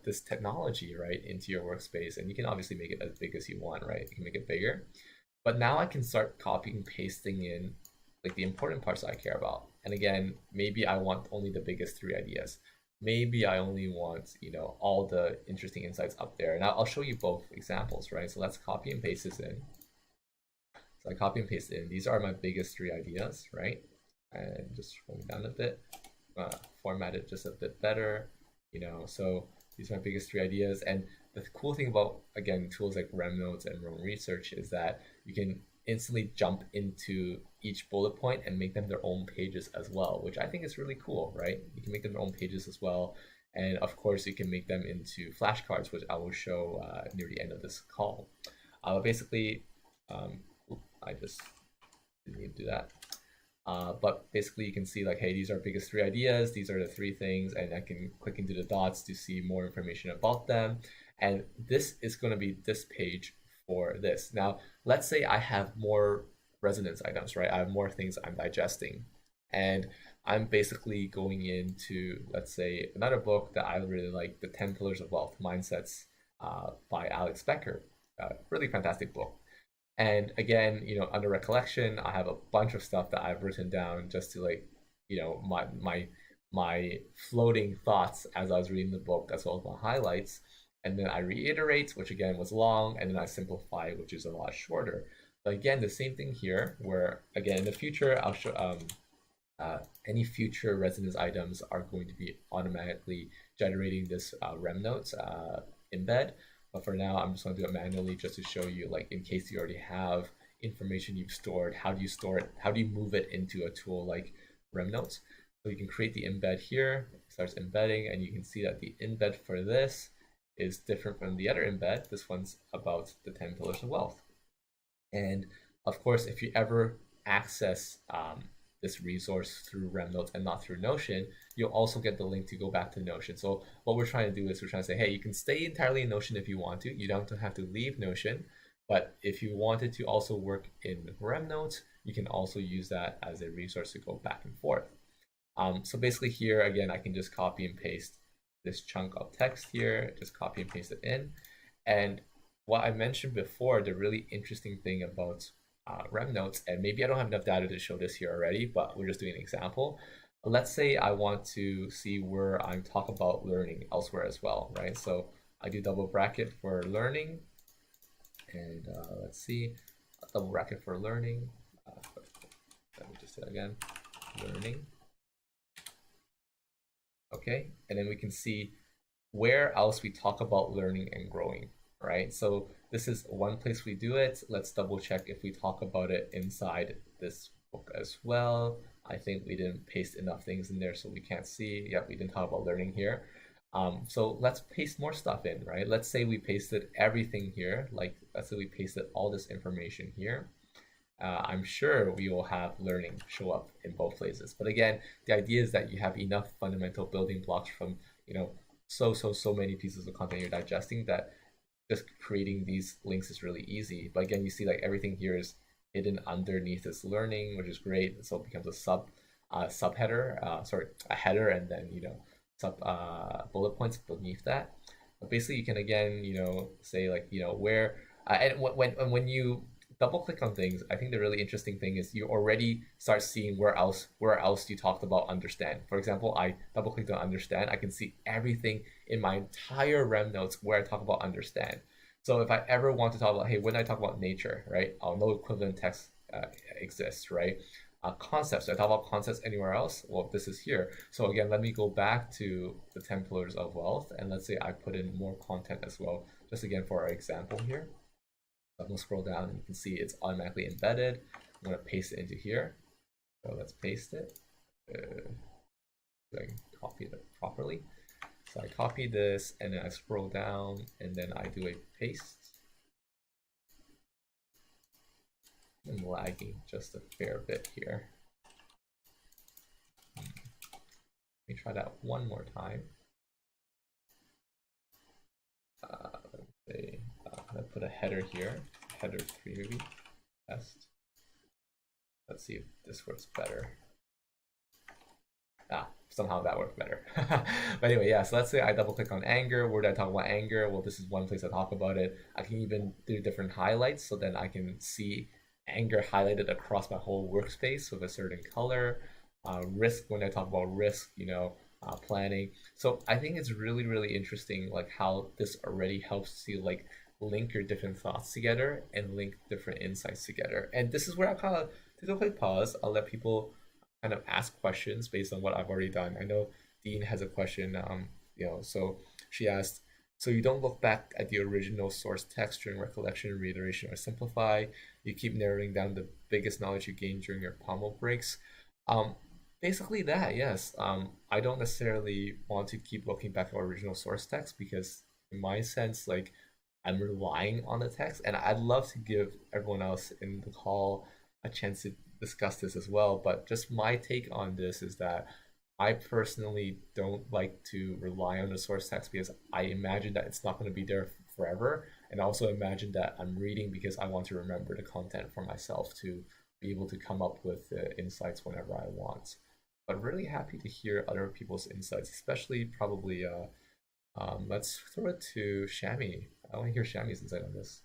this technology, right, into your workspace. And you can obviously make it as big as you want, right? You can make it bigger. But now I can start copying and pasting in like the important parts that I care about. And again, maybe I want only the biggest 3 ideas. Maybe I only want, all the interesting insights up there. And I'll show you both examples, right? So let's copy and paste this in. So I copy and paste it in. These are my biggest 3 ideas, right? And just scrolling down a bit, format it just a bit better, so these are my biggest 3 ideas. And the cool thing about, again, tools like Remnote and Roam Research is that you can instantly jump into each bullet point and make them their own pages as well, which I think is really cool, right? You can make them their own pages as well. And of course, you can make them into flashcards, which I will show near the end of this call. Basically, I just didn't need to do that. But basically you can see like, hey, these are biggest three ideas, these are the three things, and I can click into the dots to see more information about them. And this is going to be this page for this. Now, let's say I have more resonance items, right? I have more things I'm digesting. And I'm basically going into, let's say, another book that I really like, The 10 Pillars of Wealth Mindsets by Alex Becker. Really fantastic book. And again, under recollection, I have a bunch of stuff that I've written down just to like, my floating thoughts as I was reading the book, as well as my highlights. And then I reiterate, which again was long, and then I simplify, which is a lot shorter. But again, the same thing here, where again in the future, I'll show any future resonance items are going to be automatically generating this Remnote embed. But for now, I'm just going to do it manually just to show you, like, in case you already have information you've stored, how do you store it? How do you move it into a tool like Remnote? So you can create the embed here, it starts embedding, and you can see that the embed for this is different from the other embed. This one's about the 10 pillars of wealth. And of course, if you ever access this resource through Remnote and not through Notion, you'll also get the link to go back to Notion. So what we're trying to do is we're trying to say, hey, you can stay entirely in Notion if you want to. You don't have to leave Notion. But if you wanted to also work in Remnote, you can also use that as a resource to go back and forth. So basically here, again, I can just copy and paste this chunk of text here, just copy and paste it in. And what I mentioned before, the really interesting thing about Remnote, and maybe I don't have enough data to show this here already, but we're just doing an example. Let's say I want to see where I'm talking about learning elsewhere as well, right? So I do double bracket for learning, and let's see, double bracket for learning. Let me just do it again, learning. Okay, and then we can see where else we talk about learning and growing, right? So this is one place we do it. Let's double check if we talk about it inside this book as well. I think we didn't paste enough things in there, so we can't see. Yep, we didn't talk about learning here. So let's paste more stuff in, right? Let's say we pasted everything here. Like, let's say we pasted all this information here. I'm sure we will have learning show up in both places. But again, the idea is that you have enough fundamental building blocks from, so many pieces of content you're digesting that just creating these links is really easy. But again, you see like everything here is hidden underneath this learning, which is great. So it becomes a subheader, a header, and then, sub bullet points beneath that. But basically you can again, say like, where, and when you double click on things, I think the really interesting thing is you already start seeing where else you talked about understand. For example, I double clicked on understand. I can see everything in my entire Remnote where I talk about understand. So if I ever want to talk about, hey, when I talk about nature, right, I'll know equivalent text exists, right? Concepts, do I talk about concepts anywhere else? Well, this is here. So again, let me go back to the 10 pillars of wealth, and let's say I put in more content as well, just again for our example here. I'm going to scroll down and you can see it's automatically embedded. I'm going to paste it into here. So let's paste it. So I can copy it properly. So I copy this and then I scroll down and then I do a paste. I'm lagging just a fair bit here. Let me try that one more time. I'm gonna put a header here, header 3 maybe, test. Let's see if this works better. Somehow that worked better. But anyway, yeah, so let's say I double click on anger. Where did I talk about anger? Well, this is one place I talk about it. I can even do different highlights, so then I can see anger highlighted across my whole workspace with a certain color. Risk, when I talk about risk, planning. So I think it's really, really interesting, like how this already helps you like link your different thoughts together and link different insights together. And this is where I kind of take a quick pause. I'll let people kind of ask questions based on what I've already done. I know Dean has a question, so she asked, so you don't look back at the original source text during recollection, reiteration, or simplify. You keep narrowing down the biggest knowledge you gained during your pommel breaks. Basically that, yes. I don't necessarily want to keep looking back at original source text because in my sense, like I'm relying on the text, and I'd love to give everyone else in the call a chance to discussed this as well, but just my take on this is that I personally don't like to rely on the source text because I imagine that it's not going to be there forever. And I also imagine that I'm reading because I want to remember the content for myself to be able to come up with insights whenever I want. But really happy to hear other people's insights, especially probably, let's throw it to Shami. I want to hear Shami's insight on this.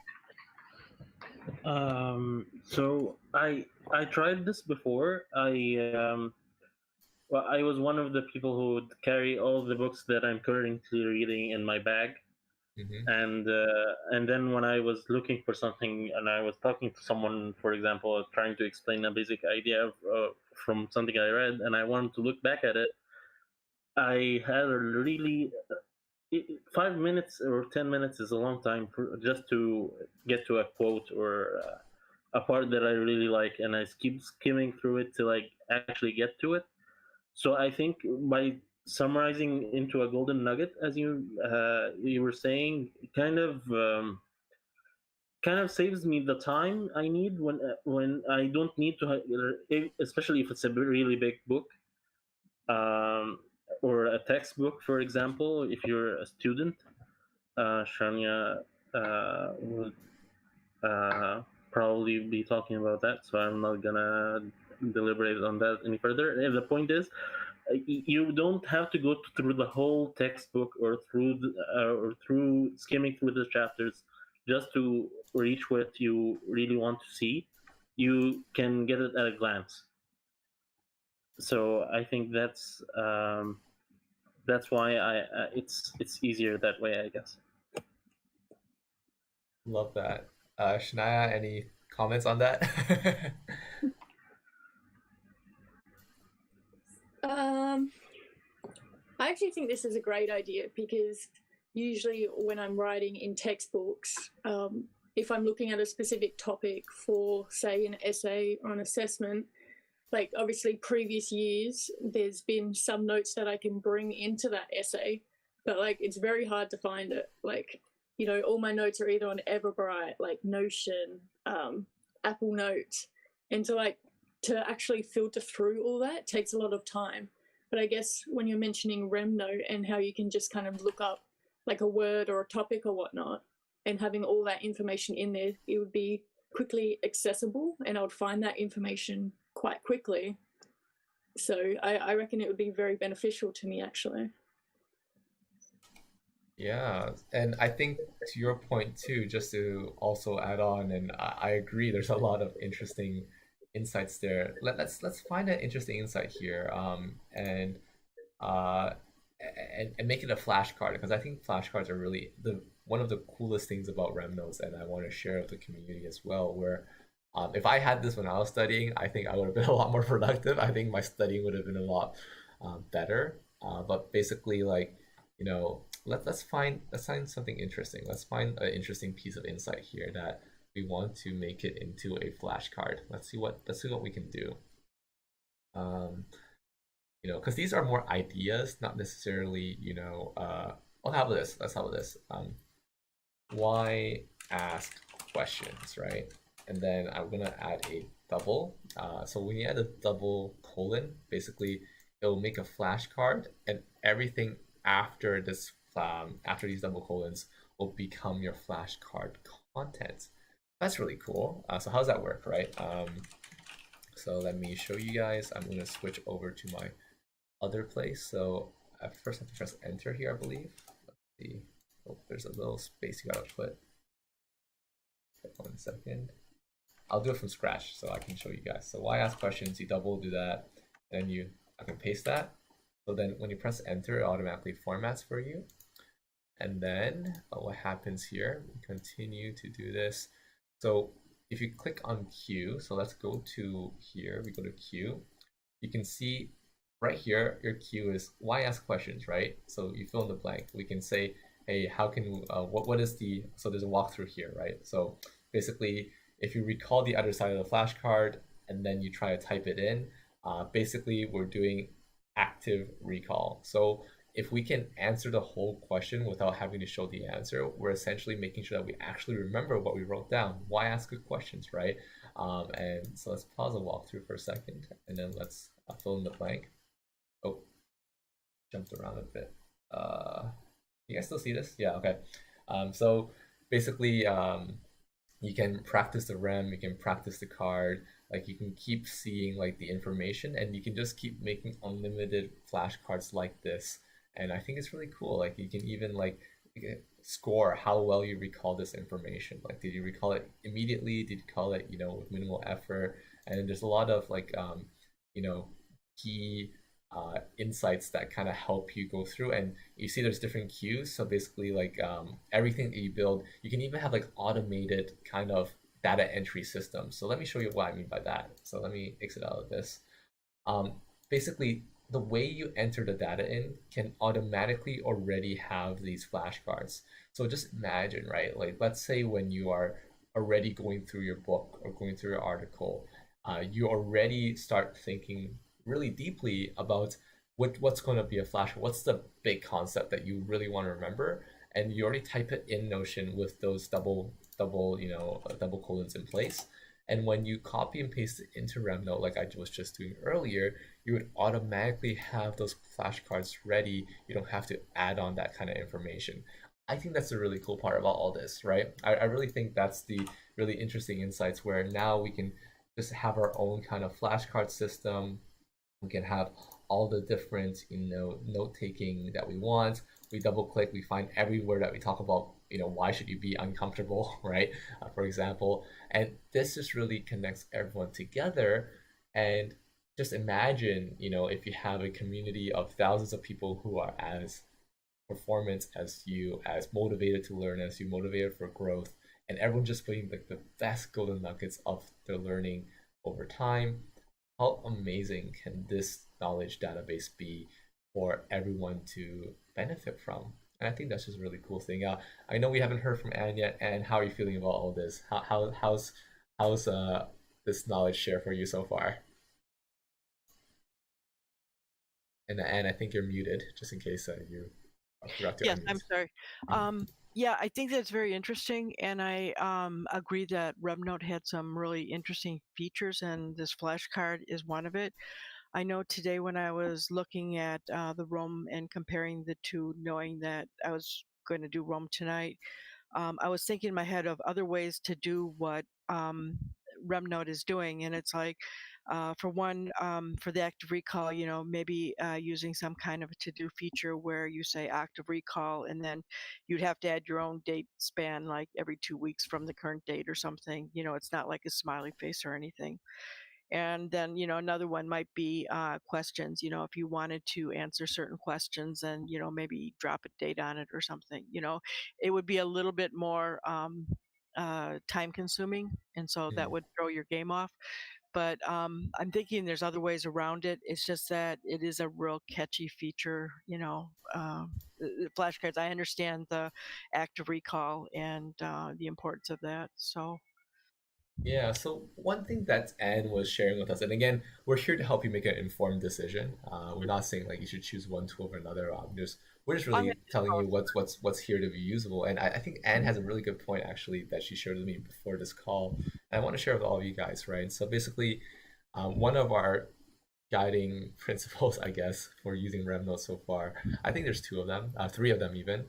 So I tried this before. Well, I was one of the people who would carry all the books that I'm currently reading in my bag, and then when I was looking for something and I was talking to someone, for example, trying to explain a basic idea from something I read, and I wanted to look back at it, I had a really 5 minutes or 10 minutes is a long time for just to get to a quote or a part that I really like, and I keep skimming through it to like actually get to it. So I think by summarizing into a golden nugget, as you were saying, kind of saves me the time I need when I don't need to, especially if it's a really big book, or a textbook, for example. If you're a student, Shania would probably be talking about that, so I'm not gonna deliberate on that any further. The point is, you don't have to go through the whole textbook or through skimming through the chapters just to reach what you really want to see. You can get it at a glance. So I think that's why it's easier that way, I guess. Love that. Shania, any comments on that? I actually think this is a great idea because usually when I'm writing in textbooks, if I'm looking at a specific topic for, say, an essay or an assessment, like obviously previous years, there's been some notes that I can bring into that essay, but like it's very hard to find it. Like, you know, all my notes are either on Everbright, like Notion, Apple Notes, and to actually filter through all that takes a lot of time. But I guess when you're mentioning Remnote and how you can just kind of look up like a word or a topic or whatnot, and having all that information in there, it would be quickly accessible and I would find that information quite quickly. So I reckon it would be very beneficial to me, actually. Yeah, and I think to your point too, just to also add on, and I agree, there's a lot of interesting insights there. Let's find an interesting insight here, uh, and make it a flashcard because I think flashcards are really the one of the coolest things about Remnotes, and I want to share with the community as well. Where if I had this when I was studying, I think I would have been a lot more productive. I think my studying would have been a lot better. But basically, like you know, let's find something interesting. Let's find an interesting piece of insight here that we want to make it into a flashcard. Let's see what we can do. You know, because these are more ideas, not necessarily, you know, I'll have this. Let's have this. Why ask questions, right? And then I'm gonna add a double. So when you add a double colon, basically it will make a flashcard, and everything after this, after these double colons, will become your flashcard content. That's really cool. So how does that work, right? So let me show you guys. I'm gonna switch over to my other place. So I first have to press enter here, I believe. Let's see. Oh, there's a little space you gotta put. Okay, 1 second. I'll do it from scratch so I can show you guys. So why ask questions? You double do that, and I can paste that. So then when you press enter, it automatically formats for you. And then what happens here? We continue to do this. So if you click on Q, so let's go to here. We go to Q. You can see right here, your Q is why ask questions, right? So you fill in the blank. We can say, hey, how can what is the, so there's a walkthrough here, right? So basically, if you recall the other side of the flashcard and then you try to type it in, basically we're doing active recall. So if we can answer the whole question without having to show the answer, we're essentially making sure that we actually remember what we wrote down. Why ask good questions, right? And so let's pause the walkthrough for a second, and then let's fill in the blank. Oh, jumped around a bit. You guys still see this? Yeah, okay. So basically, you can practice the rem, you can practice the card, like you can keep seeing like the information, and you can just keep making unlimited flashcards like this. And I think it's really cool. Like you can even like score how well you recall this information. Like, did you recall it immediately? Did you recall it, with minimal effort? And there's a lot of like, you know, key insights that kind of help you go through. And you see there's different cues. So basically, like everything that you build, you can even have like automated kind of data entry systems. So let me show you what I mean by that. So let me exit out of this. Um, Basically, the way you enter the data in can automatically already have these flashcards. So just imagine, right? Like, let's say when you are already going through your book or going through your article, you already start thinking really deeply about what's going to be a flashcard. What's the big concept that you really want to remember? And you already type it in Notion with those double colons in place. And when you copy and paste it into Remnote, like I was just doing earlier, you would automatically have those flashcards ready. You don't have to add on that kind of information. I think that's the really cool part about all this, right? I really think that's the really interesting insights where now we can just have our own kind of flashcard system. We can have all the different, note taking that we want. We double click, we find everywhere that we talk about, why should you be uncomfortable, right? For example, and this just really connects everyone together. And just imagine, if you have a community of thousands of people who are as performance as you, as motivated to learn as you, motivated for growth, and everyone just putting like the best golden nuggets of their learning over time. How amazing can this knowledge database be for everyone to benefit from? And I think that's just a really cool thing. I know we haven't heard from Anne yet. Anne, how are you feeling about all this? How's this knowledge share for you so far? And Anne, I think you're muted, just in case you forgot to Yes, I'm unmute. sorry. Yeah, I think that's very interesting, and I agree that Remnote had some really interesting features, and this flashcard is one of it. I know today when I was looking at the Roam and comparing the two, knowing that I was going to do Roam tonight, I was thinking in my head of other ways to do what Remnote is doing, and it's like, for one, for the active recall, maybe using some kind of a to-do feature where you say active recall, and then you'd have to add your own date span, like every 2 weeks from the current date or something. It's not like a smiley face or anything. And then, another one might be questions. If you wanted to answer certain questions and, maybe drop a date on it or something, it would be a little bit more time consuming. And so that Mm. would throw your game off. But I'm thinking there's other ways around it. It's just that it is a real catchy feature, the flashcards. I understand the active recall and the importance of that. So, Yeah, so one thing that Anne was sharing with us, and again, we're here to help you make an informed decision. We're not saying like you should choose one tool over another. We're just I'm going really to telling you what's here to be usable. And I think Anne has a really good point actually that she shared with me before this call, and I want to share with all of you guys, right? So basically, one of our guiding principles, I guess, for using Remnote so far, I think there's two of them, three of them even.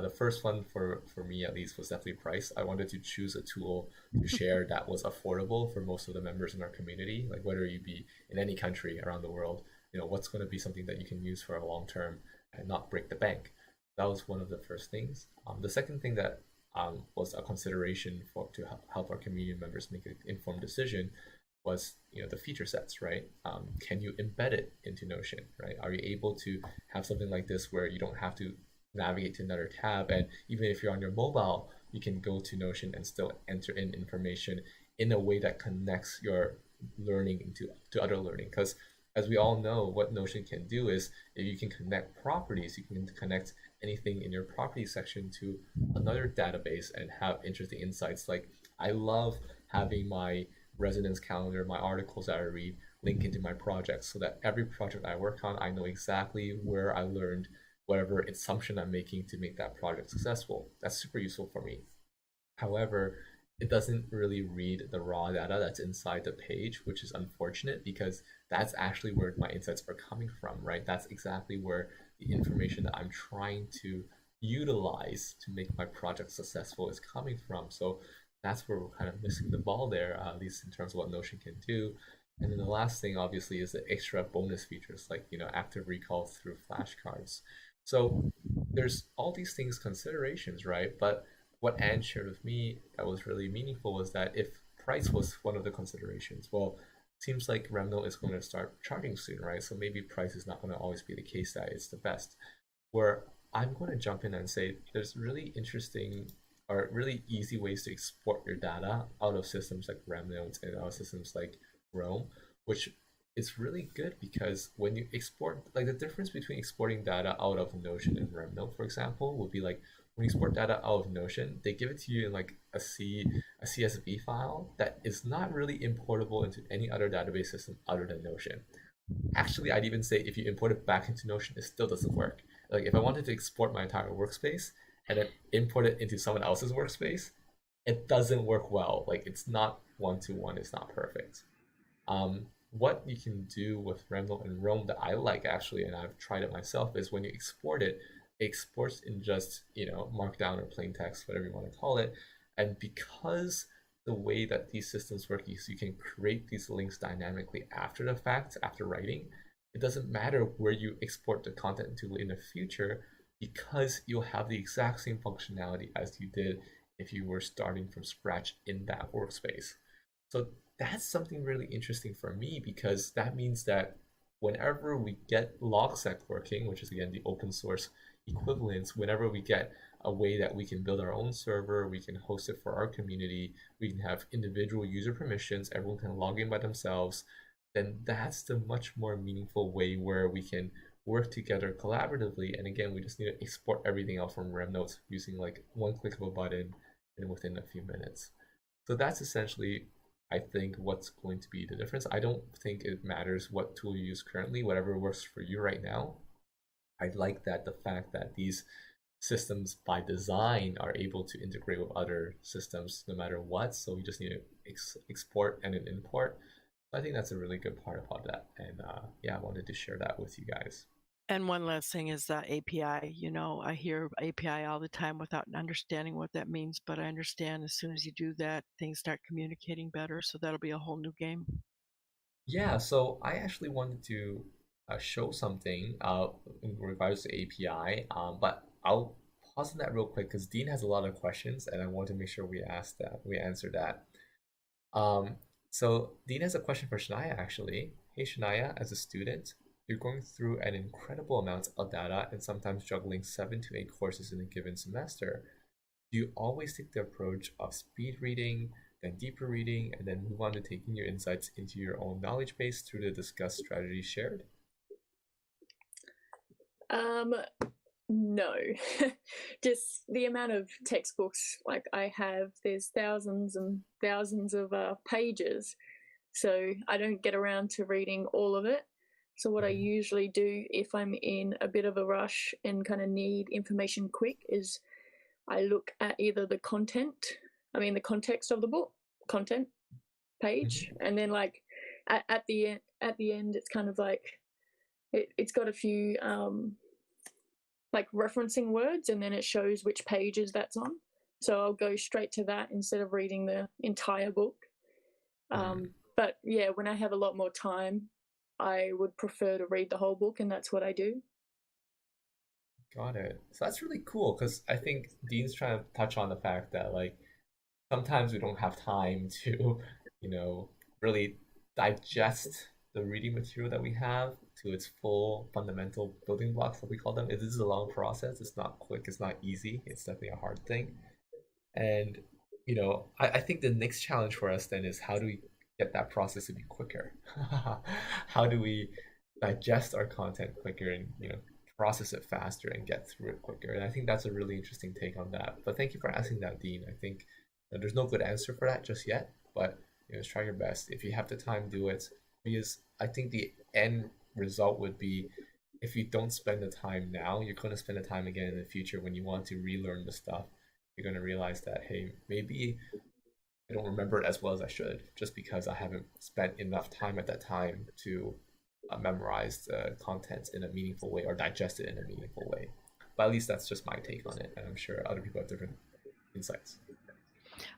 The first one for me at least was definitely price. I wanted to choose a tool to share that was affordable for most of the members in our community, like whether you be in any country around the world, what's going to be something that you can use for a long term and not break the bank. That was one of the first things. The second thing that was a consideration for to help our community members make an informed decision was the feature sets, right? Can you embed it into Notion, right? Are you able to have something like this where you don't have to navigate to another tab, and even if you're on your mobile, you can go to Notion and still enter in information in a way that connects your learning to other learning. Because as we all know, what Notion can do is if you can connect properties, you can connect anything in your property section to another database and have interesting insights. Like I love having my residence calendar, my articles that I read link into my projects so that every project I work on, I know exactly where I learned whatever assumption I'm making to make that project successful. That's super useful for me. However, it doesn't really read the raw data that's inside the page, which is unfortunate because that's actually where my insights are coming from, right? That's exactly where the information that I'm trying to utilize to make my project successful is coming from. So that's where we're kind of missing the ball there, at least in terms of what Notion can do. And then the last thing, obviously, is the extra bonus features like active recall through flashcards. So there's all these things considerations, right? But what Anne shared with me that was really meaningful was that if price was one of the considerations, well, it seems like Remnote is going to start charging soon, right? So maybe price is not going to always be the case that it's the best. Where I'm going to jump in and say there's really interesting or really easy ways to export your data out of systems like Remnote and out of systems like Roam, which is really good because when you export, like the difference between exporting data out of Notion and Remnote, for example, would be like when you export data out of Notion, they give it to you in like a CSV file that is not really importable into any other database system other than Notion. Actually, I'd even say if you import it back into Notion, it still doesn't work. Like if I wanted to export my entire workspace and then import it into someone else's workspace, it doesn't work well. Like it's not one to one, it's not perfect. What you can do with Remnant and Roam that I like actually, and I've tried it myself, is when you export it, it exports in just markdown or plain text, whatever you want to call it. And because the way that these systems work is you can create these links dynamically after the fact, after writing, it doesn't matter where you export the content to in the future because you'll have the exact same functionality as you did if you were starting from scratch in that workspace. So that's something really interesting for me because that means that whenever we get logsec working, which is again the open source equivalence, whenever we get a way that we can build our own server, we can host it for our community, we can have individual user permissions, everyone can log in by themselves, then that's the much more meaningful way where we can work together collaboratively. And again, we just need to export everything out from Remnote using like one click of a button and within a few minutes. So that's essentially, I think, what's going to be the difference. I don't think it matters what tool you use currently, whatever works for you right now. I like that the fact that these systems by design are able to integrate with other systems no matter what. So we just need to export and then import. I think that's a really good part about that. And yeah, I wanted to share that with you guys. And one last thing is the API. I hear API all the time without understanding what that means, but I understand as soon as you do that, things start communicating better. So that'll be a whole new game. Yeah, so I actually wanted to show something in regards to API, but I'll pause on that real quick because Dean has a lot of questions, and I want to make sure we answer that. Um, so Dean has a question for Shania actually. Hey Shania, as a student, you're going through an incredible amount of data and sometimes juggling 7 to 8 courses in a given semester. Do you always take the approach of speed reading, then deeper reading, and then move on to taking your insights into your own knowledge base through the discussed strategies shared? No. Just the amount of textbooks like I have, there's thousands and thousands of pages, so I don't get around to reading all of it. So what I usually do if I'm in a bit of a rush and kind of need information quick is I look at either the context of the book, content page, and then like at the end, it's kind of like it's got a few like referencing words, and then it shows which pages that's on. So I'll go straight to that instead of reading the entire book. But yeah, when I have a lot more time, I would prefer to read the whole book, and that's what I do. Got it. So that's really cool because I think Dean's trying to touch on the fact that like sometimes we don't have time to, really digest the reading material that we have to its full fundamental building blocks that we call them. It is a long process. It's not quick. It's not easy. It's definitely a hard thing. And I think the next challenge for us then is how do we get that process to be quicker? How do we digest our content quicker and process it faster and get through it quicker? And I think that's a really interesting take on that. But thank you for asking that, Dean. I think there's no good answer for that just yet, but just try your best. If you have the time, do it. Because I think the end result would be if you don't spend the time now, you're going to spend the time again in the future when you want to relearn the stuff. You're going to realize that, hey, maybe I don't remember it as well as I should, just because I haven't spent enough time at that time to memorize the content in a meaningful way or digest it in a meaningful way. But at least that's just my take on it, and I'm sure other people have different insights.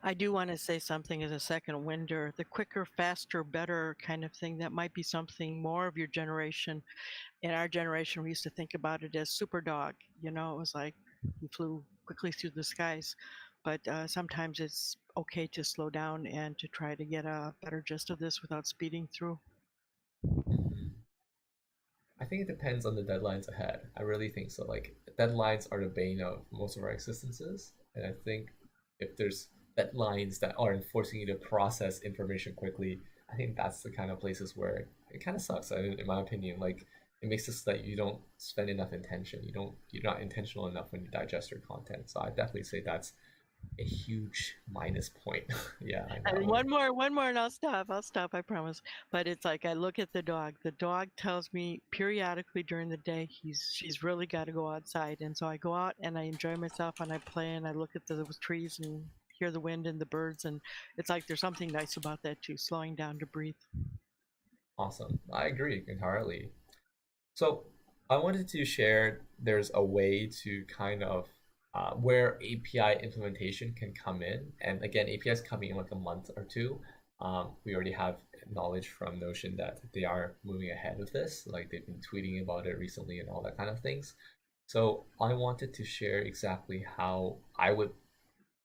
I do want to say something as a second winder. The quicker, faster, better kind of thing, that might be something more of your generation. In our generation, we used to think about it as super dog. You know, it was like he flew quickly through the skies. But sometimes it's okay to slow down and to try to get a better gist of this without speeding through. Mhm. I think it depends on the deadlines ahead. I really think so. Like deadlines are the bane of most of our existences, and I think if there's deadlines that are enforcing you to process information quickly, I think that's the kind of places where it kind of sucks. In my opinion, like it makes it so that you don't spend enough intention. You're not intentional enough when you digest your content. So I definitely say that's a huge minus point. Yeah, I know. And one more, and I'll stop. I'll stop. I promise. But it's like I look at the dog. The dog tells me periodically during the day she's really got to go outside, and so I go out and I enjoy myself and I play and I look at the trees and hear the wind and the birds, and it's like there's something nice about that too, slowing down to breathe. Awesome. I agree entirely. So I wanted to share there's a way to kind of where API implementation can come in. And again, APIs coming in like a month or two. We already have knowledge from Notion that they are moving ahead with this. Like they've been tweeting about it recently and all that kind of things. So I wanted to share exactly how I would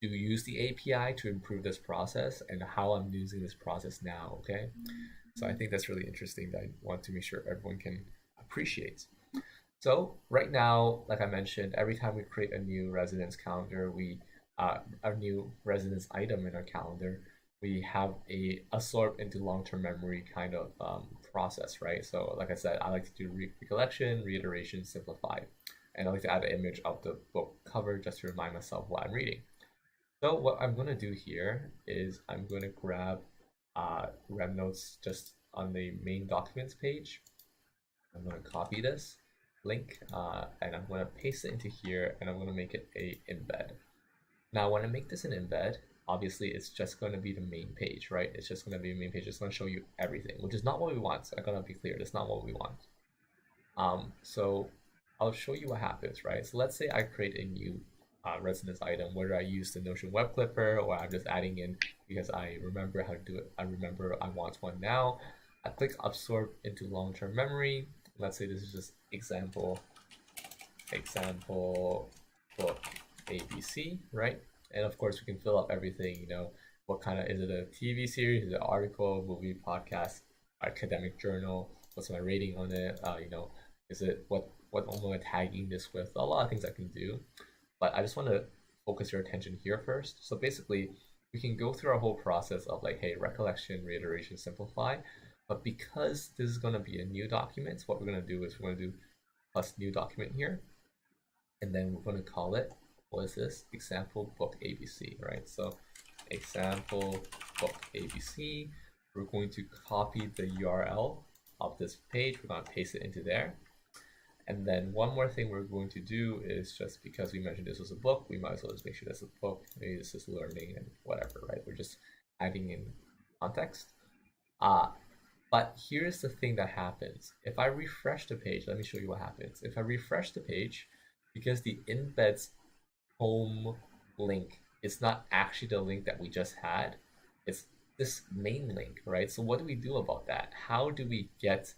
do use the API to improve this process and how I'm using this process now. Okay. So I think that's really interesting that I want to make sure everyone can appreciate. So right now, like I mentioned, every time we create a new residence calendar, a new residence item in our calendar, we have a absorb into long-term memory kind of process, right? So like I said, I like to do recollection, reiteration, simplify, and I like to add an image of the book cover just to remind myself what I'm reading. So what I'm going to do here is I'm going to grab Remnotes just on the main documents page. I'm going to copy this link and I'm going to paste it into here and I'm going to make it a embed. Now when I make this an embed, obviously it's just going to be the main page, right? It's just going to be the main page. It's going to show you everything, which is not what we want. So I'm going to be clear. That's not what we want. So I'll show you what happens, right? So let's say I create a new residence item, whether I use the Notion web clipper or I'm just adding in because I remember how to do it. I remember I want one now. I click absorb into long-term memory. Let's say this is just example book ABC, right? And of course we can fill up everything, you know, what kind of, is it a TV series, is it an article, movie, podcast, academic journal, what's my rating on it, you know, is it what am I tagging this with? A lot of things I can do, but I just want to focus your attention here first. So basically, we can go through our whole process of like, hey, recollection, reiteration, simplify. But because this is going to be a new document, what we're going to do is we're going to do plus new document here. And then we're going to call it, what is this? Example book ABC, right? So example book ABC. We're going to copy the URL of this page. We're going to paste it into there. And then one more thing we're going to do is, just because we mentioned this was a book, we might as well just make sure this is a book. Maybe this is learning and whatever, right? We're just adding in context. But here's the thing that happens. If I refresh the page, let me show you what happens. If I refresh the page, because the embed's home link is not actually the link that we just had, it's this main link, right? So what do we do about that? How do we get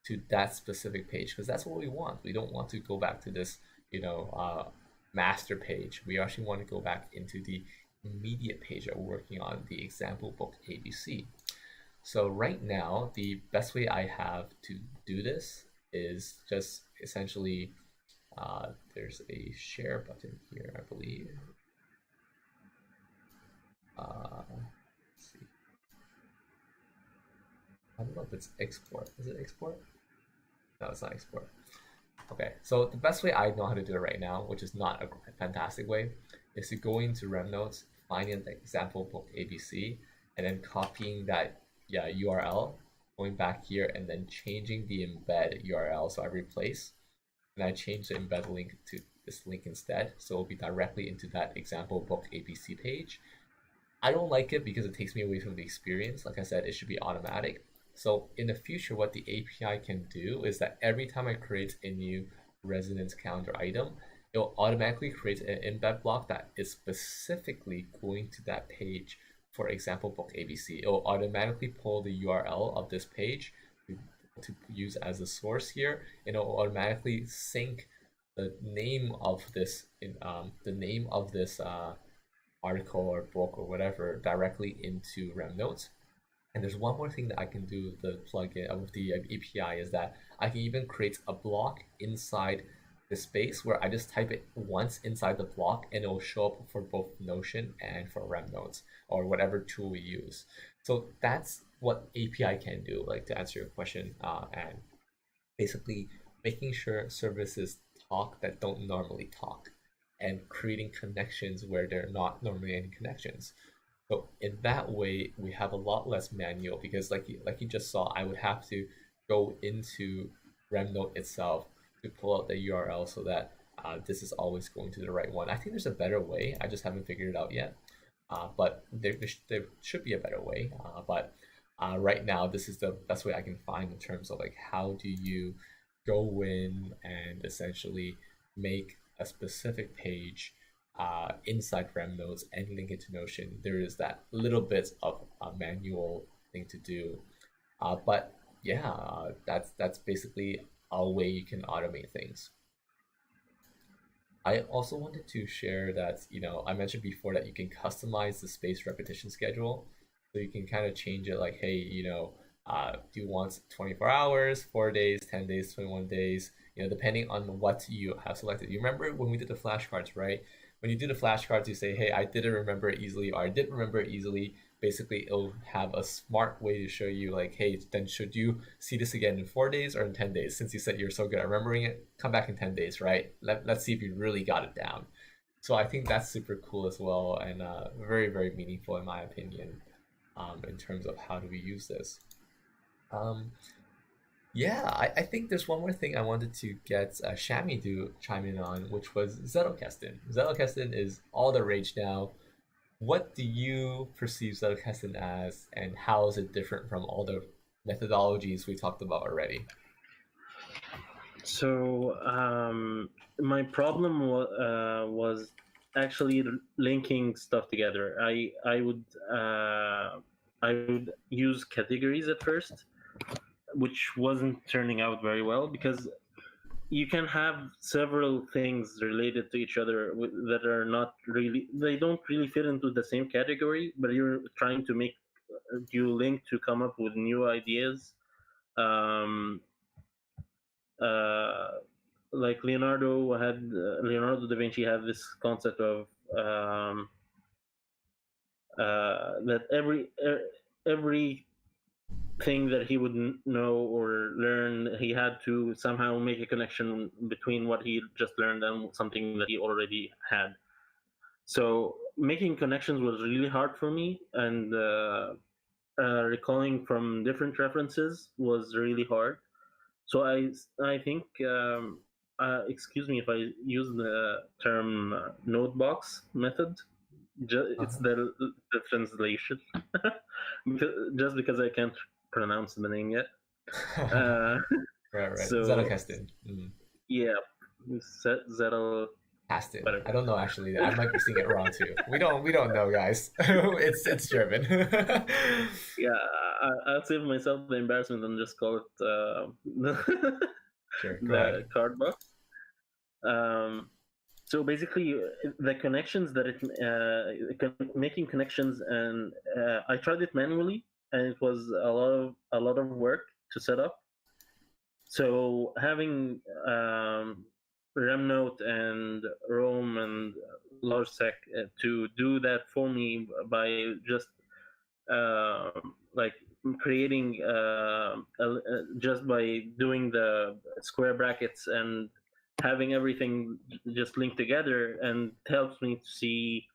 to that specific page? Because that's what we want. We don't want to go back to this, you know, master page. We actually want to go back into the immediate page that we're working on, the example book ABC. So right now, the best way I have to do this is just essentially, there's a share button here, I believe. Let's see. I don't know if it's export. Is it export? No, it's not export. Okay, so the best way I know how to do it right now, which is not a fantastic way, is to go into Remnotes, finding the example book ABC, and then copying that URL, going back here, and then changing the embed URL. So I replace, and I change the embed link to this link instead. So it'll be directly into that example book ABC page. I don't like it because it takes me away from the experience. Like I said, it should be automatic. So in the future, what the API can do is that every time I create a new resonance calendar item, it will automatically create an embed block that is specifically going to that page. For example, book ABC. It will automatically pull the URL of this page to, to use as a source here, and it will automatically sync the name of this article or book or whatever directly into Remnote. And there's one more thing that I can do with the plugin with the API is that I can even create a block inside the space where I just type it once inside the block and it will show up for both Notion and for Remnote or whatever tool we use. So that's what API can do, like to answer your question, and basically making sure services talk that don't normally talk and creating connections where there are not normally any connections. So in that way, we have a lot less manual because like you just saw, I would have to go into Remnote itself to pull out the URL so that this is always going to the right one. I think there's a better way. I just haven't figured it out yet. But there should be a better way. But right now, this is the best way I can find in terms of like how do you go in and essentially make a specific page inside Remnote and link it to Notion. There is that little bit of a manual thing to do, but yeah, that's basically a way you can automate things. I also wanted to share that, I mentioned before that you can customize the space repetition schedule. So you can kind of change it like, hey, do you want 24 hours, 4 days, 10 days, 21 days, depending on what you have selected. You remember when we did the flashcards, right? When you do the flashcards, you say, hey, I didn't remember it easily, or I did remember it easily. Basically, it'll have a smart way to show you like, hey, then should you see this again in 4 days or in 10 days? Since you said you're so good at remembering it, come back in 10 days, right? Let's see if you really got it down. So I think that's super cool as well, and very, very meaningful in my opinion, in terms of how do we use this. Yeah, I think there's one more thing I wanted to get Shami to chime in on, which was Zettelkasten. Zettelkasten is all the rage now. What do you perceive Zettelkasten as, and how is it different from all the methodologies we talked about already? So my problem was actually linking stuff together. I would use categories at first, which wasn't turning out very well because you can have several things related to each other that are not really, they don't really fit into the same category, but you're trying to make you link to come up with new ideas. Um, uh, like Leonardo da Vinci had this concept of that every thing that he would know or learn, he had to somehow make a connection between what he just learned and something that he already had. So making connections was really hard for me, and recalling from different references was really hard. So I think excuse me if I use the term notebox method. It's the translation, just because I can't pronounce the name yet. Right. So Zettelkasten. yeah, Zettel. Kasten. I don't know actually. I might be saying it wrong too. We don't know, guys. it's German. Yeah, I'll save myself the embarrassment and just call it Sure. the card box. So basically, the connections that making connections, and I tried it manually, and it was a lot of work to set up. So having Remnote and Roam and Logsec to do that for me by just like creating just by doing the square brackets and having everything just linked together, and helps me to see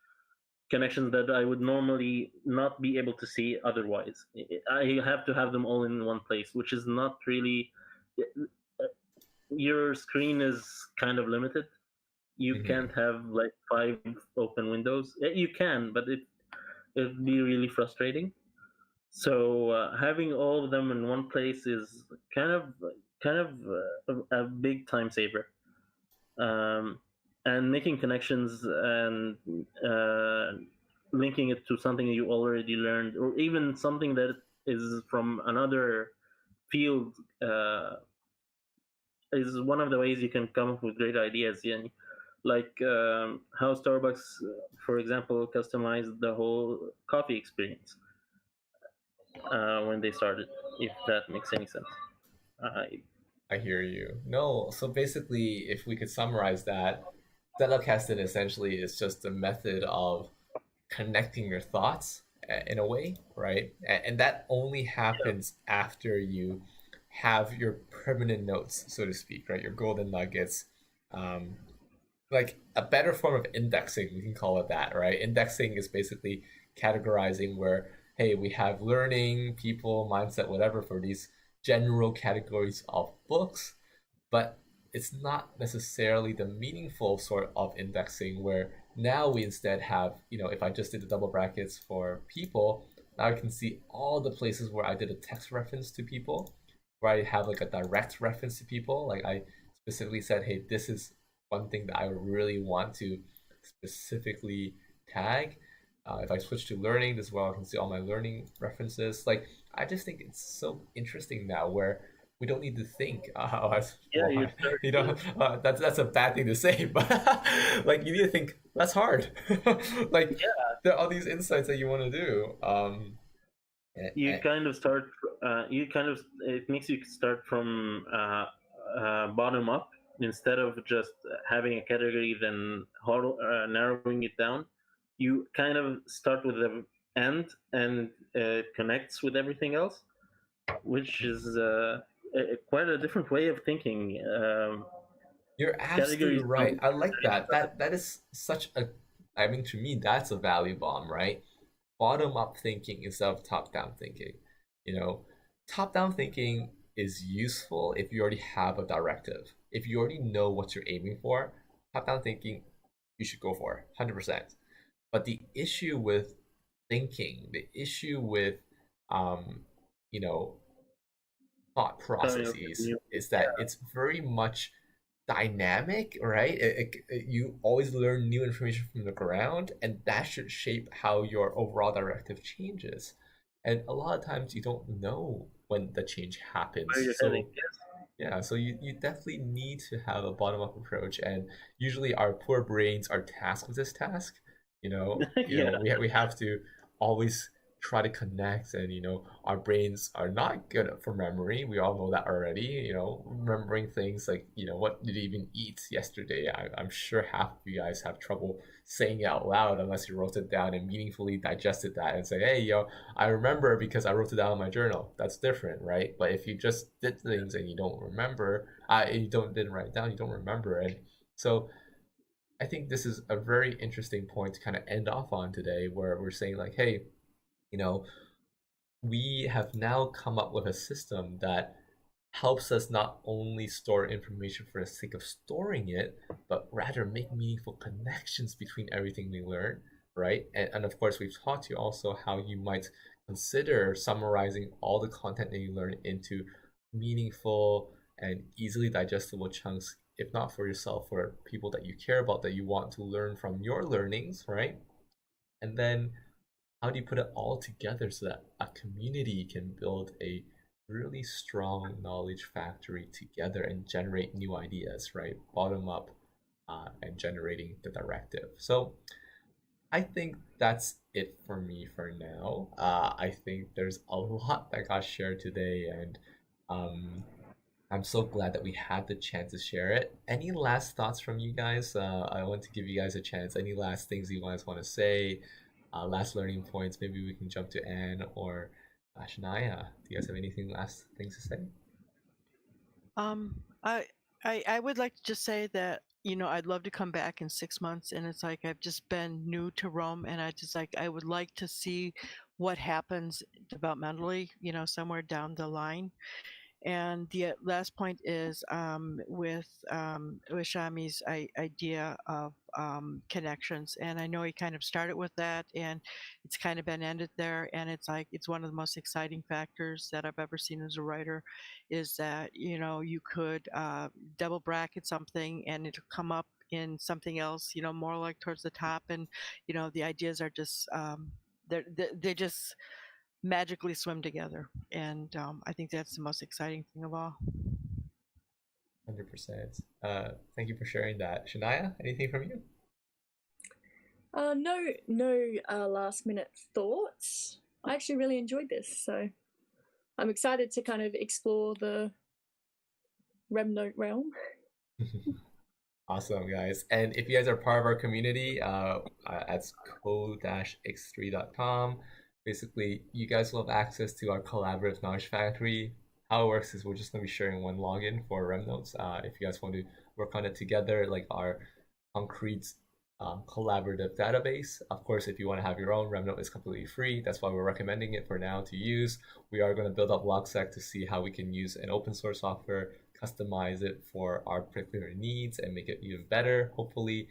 connections that I would normally not be able to see otherwise. I have to have them all in one place, which is not really. Your screen is kind of limited. You can't have like 5 open windows. You can, but it'd be really frustrating. So having all of them in one place is kind of a big time saver. Um, and making connections and linking it to something you already learned, or even something that is from another field, is one of the ways you can come up with great ideas. Yeah, like how Starbucks, for example, customized the whole coffee experience when they started. If that makes any sense. Uh, I hear you. No, so basically, if we could summarize that, Zettelkasten essentially is just a method of connecting your thoughts in a way, right? And that only happens after you have your permanent notes, so to speak, right? Your golden nuggets. Um, like a better form of indexing, we can call it that, right? Indexing is basically categorizing where, hey, we have learning, people, mindset, whatever for these general categories of books, but it's not necessarily the meaningful sort of indexing where now we instead have, if I just did the double brackets for people, now I can see all the places where I did a text reference to people, where I have like a direct reference to people. Like I specifically said, hey, this is one thing that I really want to specifically tag. If I switch to learning, this is where I can see all my learning references. Like I just think it's so interesting now where we don't need to think. yeah, Well, you start. that's a bad thing to say, but like you need to think. That's hard. Like Yeah, there are all these insights that you want to do. you kind of start. You kind of it makes you start from bottom up instead of just having a category then narrowing it down. You kind of start with the end and it connects with everything else, which is quite a different way of thinking. You're absolutely Categories right. don't I like that. That is such a. I mean, to me, that's a value bomb, right? Bottom up thinking instead of top down thinking. You know, top down thinking is useful if you already have a directive. If you already know what you're aiming for, top down thinking, you should go for 100%. But the issue with thinking, the issue with, um, you know, thought coming up with processes new. is that it's very much dynamic, right? You always learn new information from the ground, and that should shape how your overall directive changes. And a lot of times you don't know when the change Where happens. you're heading. So yeah, so you definitely need to have a bottom-up approach, and usually our poor brains are tasked with this task. Yeah, We have to always try to connect, and our brains are not good for memory. We all know that already. Remembering things like what did you even eat yesterday? I'm sure half of you guys have trouble saying it out loud unless you wrote it down and meaningfully digested that and say, hey, I remember because I wrote it down in my journal. That's different, right? But if you just did things and you don't remember, didn't write it down, you don't remember. And so I think this is a very interesting point to kind of end off on today, where we're saying like, hey, you know, we have now come up with a system that helps us not only store information for the sake of storing it, but rather make meaningful connections between everything we learn, right? And of course, we've taught you also how you might consider summarizing all the content that you learn into meaningful and easily digestible chunks, if not for yourself, for people that you care about, that you want to learn from your learnings, right? And then how do you put it all together so that a community can build a really strong knowledge factory together and generate new ideas, right? Bottom up, and generating the directive. So I think that's it for me for now. I think there's a lot that got shared today, and um, I'm so glad that we had the chance to share it. Any last thoughts from you guys? I want to give you guys a chance. Any last things you guys want to say? Last learning points. Maybe we can jump to Anne or Shania. Do you guys have anything last things to say? Um, I, I would like to just say that I'd love to come back in 6 months, and it's like I've just been new to Rome, and I would like to see what happens developmentally, somewhere down the line, And the last point is with Shami's idea of connections. And I know he kind of started with that, and it's kind of been ended there. And it's like it's one of the most exciting factors that I've ever seen as a writer, is that you could double bracket something and it'll come up in something else, more like towards the top, and the ideas are just they just magically swim together, and I think that's the most exciting thing of all. 100%. Thank you for sharing that. Shania, anything from you? No last minute thoughts. I actually really enjoyed this, so I'm excited to kind of explore the Remnote realm. Awesome, guys. And if you guys are part of our community, that's co-x3.com. Basically, you guys will have access to our collaborative knowledge factory. How it works is we're just going to be sharing one login for Remnotes. If you guys want to work on it together, like our concrete collaborative database. Of course, if you want to have your own, Remnote is completely free. That's why we're recommending it for now to use. We are going to build up Logsec to see how we can use an open source software, customize it for our particular needs, and make it even better, hopefully,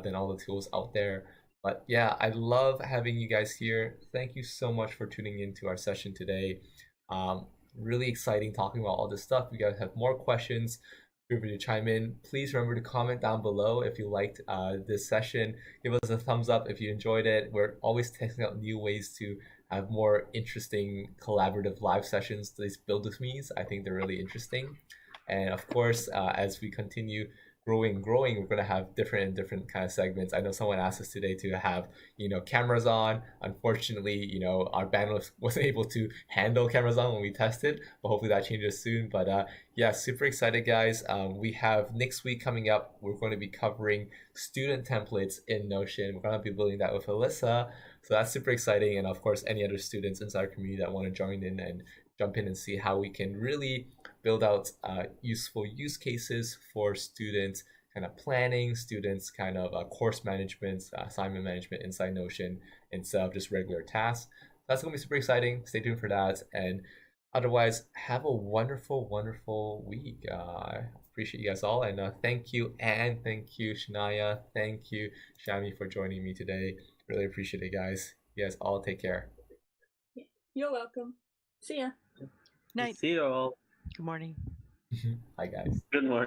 than all the tools out there. But yeah, I love having you guys here. Thank you so much for tuning into our session today. Really exciting talking about all this stuff. If you guys have more questions, feel free to chime in. Please remember to comment down below if you liked this session. Give us a thumbs up if you enjoyed it. We're always testing out new ways to have more interesting collaborative live sessions. These build with me's, I think they're really interesting. And of course, as we continue growing, we're going to have different kind of segments. I know someone asked us today to have, cameras on. Unfortunately, our bandwidth wasn't able to handle cameras on when we tested, but hopefully that changes soon. But yeah, super excited, guys. We have next week coming up, we're going to be covering student templates in Notion. We're going to be building that with Alyssa. So that's super exciting. And of course, any other students inside our community that want to join in and jump in and see how we can really build out useful use cases for students, kind of planning, students kind of course management, assignment management inside Notion instead of just regular tasks. That's going to be super exciting. Stay tuned for that. And otherwise, have a wonderful, wonderful week. I appreciate you guys all. And thank you, Anne. Thank you, Shania. Thank you, Shami, for joining me today. Really appreciate it, guys. You guys all take care. You're welcome. See ya. Night. See you all. Good morning. Bye, guys. Good morning.